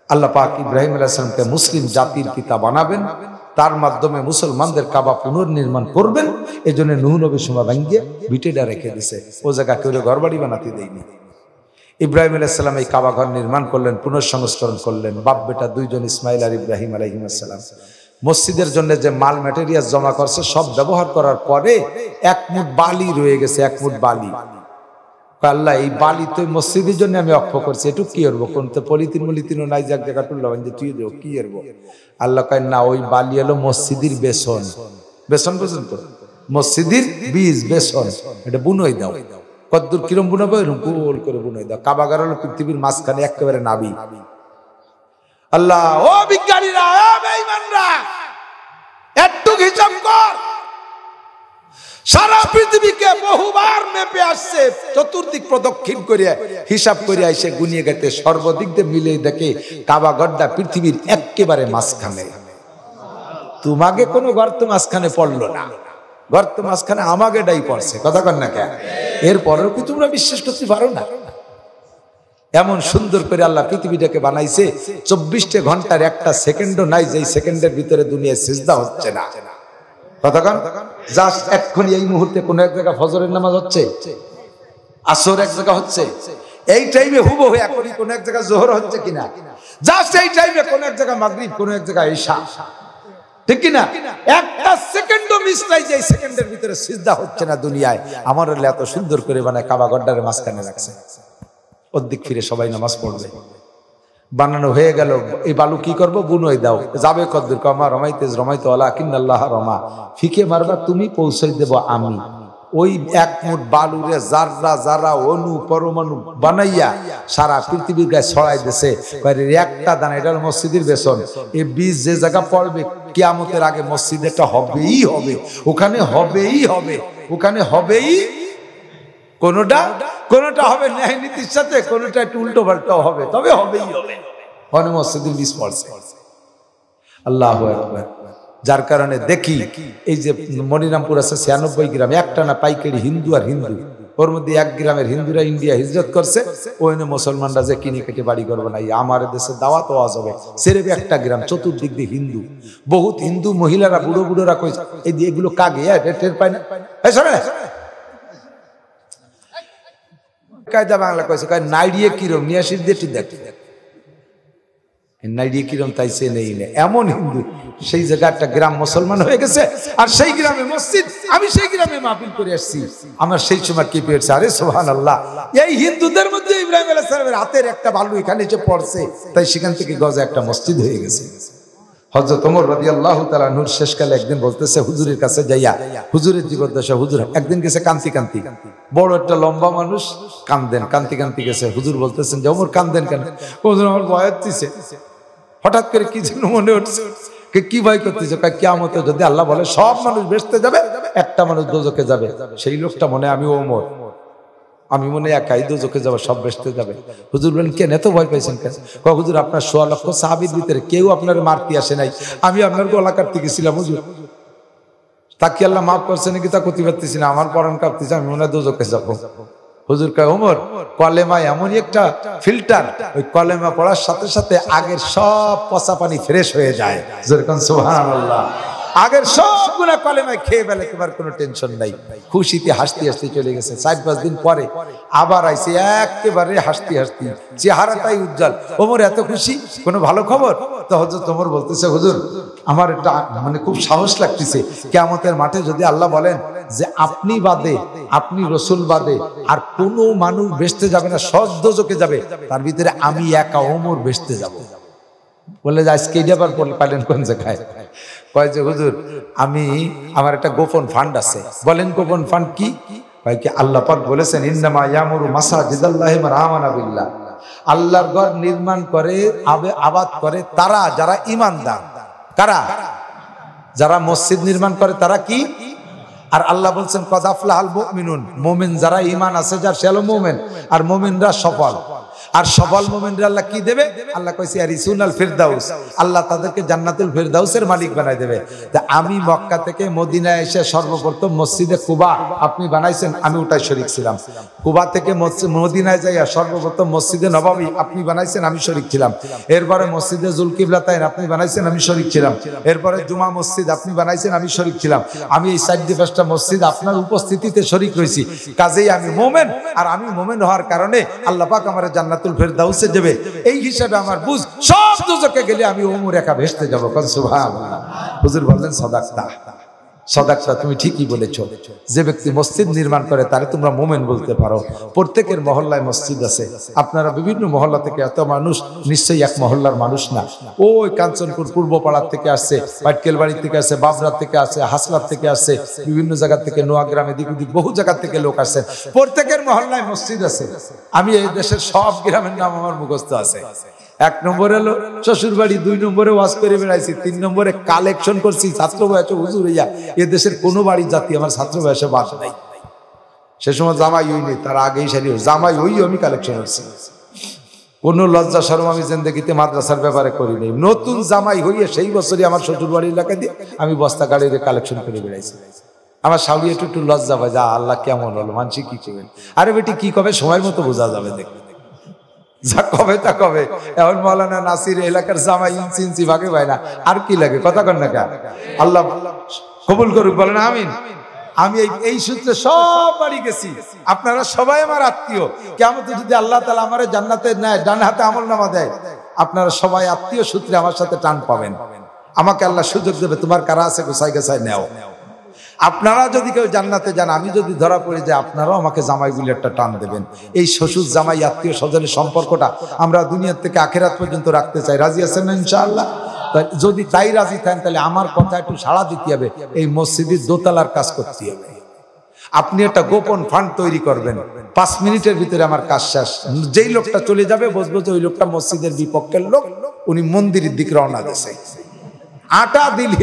[SPEAKER 1] আল্লাহ পাক ইব্রাহিম আলাইহিস সালামকে মুসলিম জাতির পিতা বানাবেন, তার মাধ্যমে মুসলমানদের কাবা পুনর্নির্মাণ করবেন। এই জন্য নূহ নবীর সময় ভাঙ্গিয়ে বিটেডা রেখে দিছে। ও জায়গা কেউ ঘর বাড়ি বানাতে দেয়নি। ইব্রাহিম আলাইহিস সালাম এই কাবা ঘর নির্মাণ করলেন, পুনঃসংস্করণ করলেন। বাপ বেটা দুইজন ইসমাইল আর ইব্রাহিম আলাইহিস সালাম মসজিদের জন্য যে মাল ম্যাটেরিয়াল জমা করছে সব ব্যবহার করার পরে 1 মুঠ বালি রয়ে গেছে। 1 মুঠ বালি। আল্লাহ এই বালি তো মসজিদের জন্য আমি অক্ষ করছি, একটু কি করবো? কোন তো পলিথিনও নাই, যাক জায়গা তুললাম যে তুই দেবো কি করবো? আল্লাহ কয় না, ওই বালি হলো মসজিদের বেসন। বেসন পর্যন্ত মসজিদের বীজ বেসন, এটা বুনই দাও। কদ্দুর কিরম বুনাবো? এরকম গোল করে বুনই দাও। কাবা ঘর হলো পৃথিবীর মাঝখানে একেবারে নাবি। আল্লাহ, ও বিজ্ঞানীরা, ও বেঈমানরা, একটু হিসাব কর। সারা পৃথিবীকে বহুবার মেপে আসছে, চতুর্দিক প্রদক্ষিণ করিয়া হিসাব করিয়া এসে গুনিয়ে গেতে সর্বদিক দিয়ে মিলে দেখে কাবা গড্ডা পৃথিবীর একেবারে মাঝখানে। তোমাকে কোনো গর্ত মাঝখানে পড়লো না, গর্ত মাঝখানে আমাকে ডাই পড়ছে। কথা কন না কেন? এরপরেও কি তোমরা বিশ্বাস করতে পারো না? এমন সুন্দর করে আল্লাহ পৃথিবীটাকে বানাইছে, 24 ঘন্টার একটা সেকেন্ডও নাই যেই সেকেন্ডের ভিতরে দুনিয়ায় সিজদা হচ্ছে না। কথা কন? জাস্ট এক্ষুনি এই মুহূর্তে কোন এক জায়গায় ফজরের নামাজ হচ্ছে, আসর এক জায়গা হচ্ছে, এই টাইমে হুবহু এখনই কোন এক জায়গায় জোহর হচ্ছে কিনা, জাস্ট এই টাইমে কোন এক জায়গায় মাগরিব, কোন এক জায়গায় ঈশা, ঠিক কিনা? একটা সেকেন্ডও মিস নাই যে এই সেকেন্ডের ভিতরে সিজদা হচ্ছে না দুনিয়ায়। আমার আল্লাহ এত সুন্দর করে বানায় কাবা গড্ডারে মাঝখানে রাখছে, ওর দিক ফিরে সবাই নামাজ পড়বে। বানানো হয়ে গেল, এই বালু কি করবো? বুনোই দাও, যাবে কদ্দুর কমা রমাইতেজ রমাইতে আলা কিন্নাল্লাহ রমা, ফিকে মারবা তুমি, পৌঁছাই দেব আমি। ওই এক মুঠ বালুরে যারা যারা অনু পরমাণু বানাইয়া সারা পৃথিবীর গায়ে ছড়াই দিছে। একটা দানা, এটা মসজিদের বেসন, এই বীজ যে জায়গা পড়বে কিয়ামতের আগে মসজিদেরটা হবেই হবে, ওখানে হবেই হবে, ওখানে হবেই। কোনটা কোনটা হবে ন্যায় নীতির সাথে, কোনটা একটু উল্টো পাল্টাও হবে, তবে হবেই হবে। ওখানে মসজিদের বীজ পড়ছে। আল্লাহু আকবার। যার কারণে দেখি এই যে মনিরামপুর আছে 96 গ্রাম, একটা না পাইকারি হিন্দু আর হিন্দু, ওর মধ্যে 1 গ্রামের হিন্দুরা ইন্ডিয়া হিজরত করছে, ওই মুসলমানরা যে কিনে কেটে বাড়ি করবে না। আমার দেশে দাওয়াত ওয়াজ হবে, সেরেবে 1 গ্রাম, চতুর্দিক দিয়ে হিন্দু, বহুত হিন্দু মহিলারা, বুড়ো বুড়োরা কইছে এই দিয়ে এগুলো কাগে টের পায় না। কায়দা বাংলা কইছে, নাইড়িয়ে কিরম নিয়ে আসিস দিয়ে দেখ, নাইড়িয়ে কিরম তাই সে নেই না, এমন হিন্দু। সেই জায়গা একটা গ্রাম মুসলমান হয়ে গেছে, আর সেই গ্রামে মসজিদ, আমি সেই গ্রামে মাহফিল করে আসছি। আমার সেই সময় কি পেয়েছে, আরে সুবহানাল্লাহ, এই হিন্দুদের মধ্যে ইব্রাহিম আলাইহিস সালামের হাতের একটা বালু এখানে যে পড়ছে, তাই সেখান থেকে গজে একটা মসজিদ হয়ে গেছে। হযরত ওমর রাদিয়াল্লাহু তাআলা নূর শেষকালে একদিন বলতেছে হুজুরের কাছে যাইয়া, হুজুরের জীবদ্দশা, হুজুর একদিন গেছে কান্তি কান্তি, বড় একটা লম্বা মানুষ, কান্দেন, কান্তি কান্তি গেছে। হুজুর বলতেছেন যে ওমর কান্দেন কেন? হুজুর আমার ভয় হচ্ছে, হঠাৎ করে কি যেন মনে উঠছে। কি ভয় করতেছে? কিয়ামতে যদি আল্লাহ বলে সব মানুষ বেহেশতে যাবে, একটা মানুষ দোজখে যাবে, সেই লোকটা মনে আমি ওমর, আমি মনে একাই দোজখে যাবো, সব বেহেশতে যাবে। হুজুর বলেন কেন এত ভয় পাইছেন কেন? হুজুর আপনার 1.5 লক্ষ সাহাবীর ভিতরে কেউ আপনার মারতে আসে নাই, আমি আপনার গলা কাটতে গেছিলাম হুজুর, তাকে আল্লাহ মাফ করছে নাকি তা করতে পারতেছি না, আমার পরাণ কাঁপতেছে, আমি মনে হয় দোজখে যাবো। হুজুর কয় ওমর, কলেমা এমনই একটা ফিল্টার, ওই কলেমা পড়ার সাথে সাথে আগের সব পচা পানি ফ্রেশ হয়ে যায়। যেরকম সুবহানাল্লাহ, আগের সব গুনাহ কলেমায় খেয়ে ফেলে, তোমার কোনো টেনশন নাই। খুশিতে হাসতে হাসতে চলে গেছে। 4-5 দিন পরে আবার আইছে, একেবারে হাসতে হাসতে, চেহারাটাই উজ্জ্বল। ওমর এত খুশি, কোনো ভালো খবর? তো হযরত ওমর বলতেছে হুজুর আমার একটা মানে খুব সাহস লাগতেছে, কিয়ামতের মাঠে যদি আল্লাহ বলেন যে আপনি বাদে, আপনি রাসূল বাদে আর কোনো মানুষ বেহেশতে যাবে না, সব দোজখে যাবে, তার ভিতরে আমি একা ওমর বেহেশতে যাব। বলে যে আজকে এটা আবার পাইলেন কোন জায়গায়? কয় যে হুজুর আমি, আমার একটা গোপন ফান্ড আছে। বলেন গোপন ফান্ড কি? কয় কি আল্লাহ পাক বলেছেন ইন্নামা ইয়ামুরু মাসাজিদাল্লাহি মান আমানা বিল্লাহ, আল্লাহর ঘর নির্মাণ করে, আবাদ করে তারা যারা ঈমানদার। কারা? যারা মসজিদ নির্মাণ করে তারা কি? আর আল্লাহ বলছেন কদ আফলাহাল মুমিনুন, মুমিন যারা ঈমান আছে যার, সে হলো মুমিন। আর মুমিনরা সফল, আর সফল মুমিনরা আল্লাহ কি দেবে? আল্লাহ কইছে ইয়ারিসুনাল ফিরদাউস, আল্লাহ তাদেরকে জান্নাতুল ফিরদাউসের মালিক বানাই দেবে। তা আমি মক্কা থেকে মদিনায় এসে সর্বপ্রথম মসজিদে কুবা আপনি বানাইছেন, আমি ওটাই শরীক ছিলাম। কুবা থেকে মদিনায় যাইয়া সর্বপ্রথম মসজিদে নববী আপনি বানাইছেন, আমি শরীক ছিলাম। এরপরে মসজিদে জুলকিবলাতাইন আপনি বানাইছেন, আমি শরীক ছিলাম। এরপরে জুমা মসজিদ আপনি বানাইছেন, আমি শরীক ছিলাম। আমি এই 4-5টা মসজিদ আপনার উপস্থিতিতে শরীক হয়েছি, কাজেই আমি মুমিন। আর আমি মুমিন হওয়ার কারণে আল্লাহ পাক আমার জান্নাতুল ফিরদাউসে দেবে। এই হিসাবে আমার বুঝ, সব দোজখে গেলে আমি ওমর একা বেহেশতে যাব। সুবহানাল্লাহ। হুজুর বললেন সদাকতা, সদাকতা, তুমি ঠিকই বলেছ। যে ব্যক্তি মসজিদ নির্মাণ করে তারে তোমরা মুমিন বলতে পারো। প্রত্যেকের মহল্লায় মসজিদ আছে। আপনারা বিভিন্ন মহল্লা থেকে, এত মানুষ নিশ্চয়ই এক মহল্লার মানুষ না। ওই কাঞ্চনপুর পূর্বপাড়ার থেকে আসছে, পাটকেল বাড়ি থেকে আসছে, বাবরা থেকে আসছে, হাসলার থেকে আসছে, বিভিন্ন জায়গা থেকে, নোয়াগ্রামে, দিক দিক বহু জায়গা থেকে লোক আসছে। প্রত্যেকের মহল্লায় মসজিদ আছে। আমি এই দেশের সব গ্রামের নাম আমার মুখস্থ আছে। 1 নম্বরে হলো শ্বশুর বাড়ি, 2 নম্বরে ওয়াজ করে বেড়াইছি, 3 নম্বরে কালেকশন করছি ছাত্র বয়সে হুজুর হইয়া। এ দেশের কোনো বাড়ি জাতি আমার ছাত্র বয়সে বাদ নাই। সে সময় জামাই হইনি, তার আগেই সারি জামাই হই আমি কালেকশন হচ্ছি। কোন লজ্জা শরম আমি জিন্দেগিতে মাদ্রাসার ব্যাপারে করি নাই। নতুন জামাই হইয়ে সেই বছরই আমার শ্বশুর বাড়ির এলাকা দিয়ে আমি বস্তা গাড়িতে কালেকশন করে বেড়াইছি। আমার শালি একটু লজ্জা পায়, যা আল্লাহ কেমন হলো, মানসি কি করবেন। আরে বেটি কি কবে সময় মতো বোঝা যাবে, দেখবে যা কবে তা কবে। এখন মৌলানা নাসির এলাকার জামাই ইঞ্চি ইঞ্চি ভাগে পায় না, আর কি লাগে, কথা কন না কেন। আল্লাহ কবুল করুক, বলেন আমিন। আমি এই সূত্রে সব বাড়ি গেছি, আপনারা সবাই আমার আত্মীয়। কিয়ামতে যদি আল্লাহ তাআলা আমারে জান্নাতে নেয়, ডান হাতে আমলনামা দেয়, আপনারা সবাই আত্মীয় সূত্রে আমার সাথে টান পাবেন। আমাকে আল্লাহ সুযোগ দেবে, তোমার কারা আছে গোছাই গোছাই নেও। আপনারা যদি কেউ জান্নাতে যান, আমি যদি ধরা পড়ে যাই, আপনারাও আমাকে জামাই বলে একটা টান দেবেন। এই শ্বশুর জামাই আত্মীয় স্বজনের সম্পর্কটা আমরা দুনিয়ার থেকে আখিরাত পর্যন্ত রাখতে চাই। রাজি আছেন না ইনশাআল্লাহ? যদি তাই রাজি থাকেন, তাহলে আমার কথা একটু সাড়া দিতে হবে, এই মসজিদের দোতলার কাজ করতে হবে। আপনি একটা গোপন ফান্ড তৈরি করবেন, 5 মিনিটের ভিতরে আমার কাজ শেষ। যেই লোকটা চলে যাবে বুঝবো যে ওই লোকটা মসজিদের বিপক্ষের লোক, উনি মন্দিরের দিকে রওনা দিয়েছে। আটা দিলি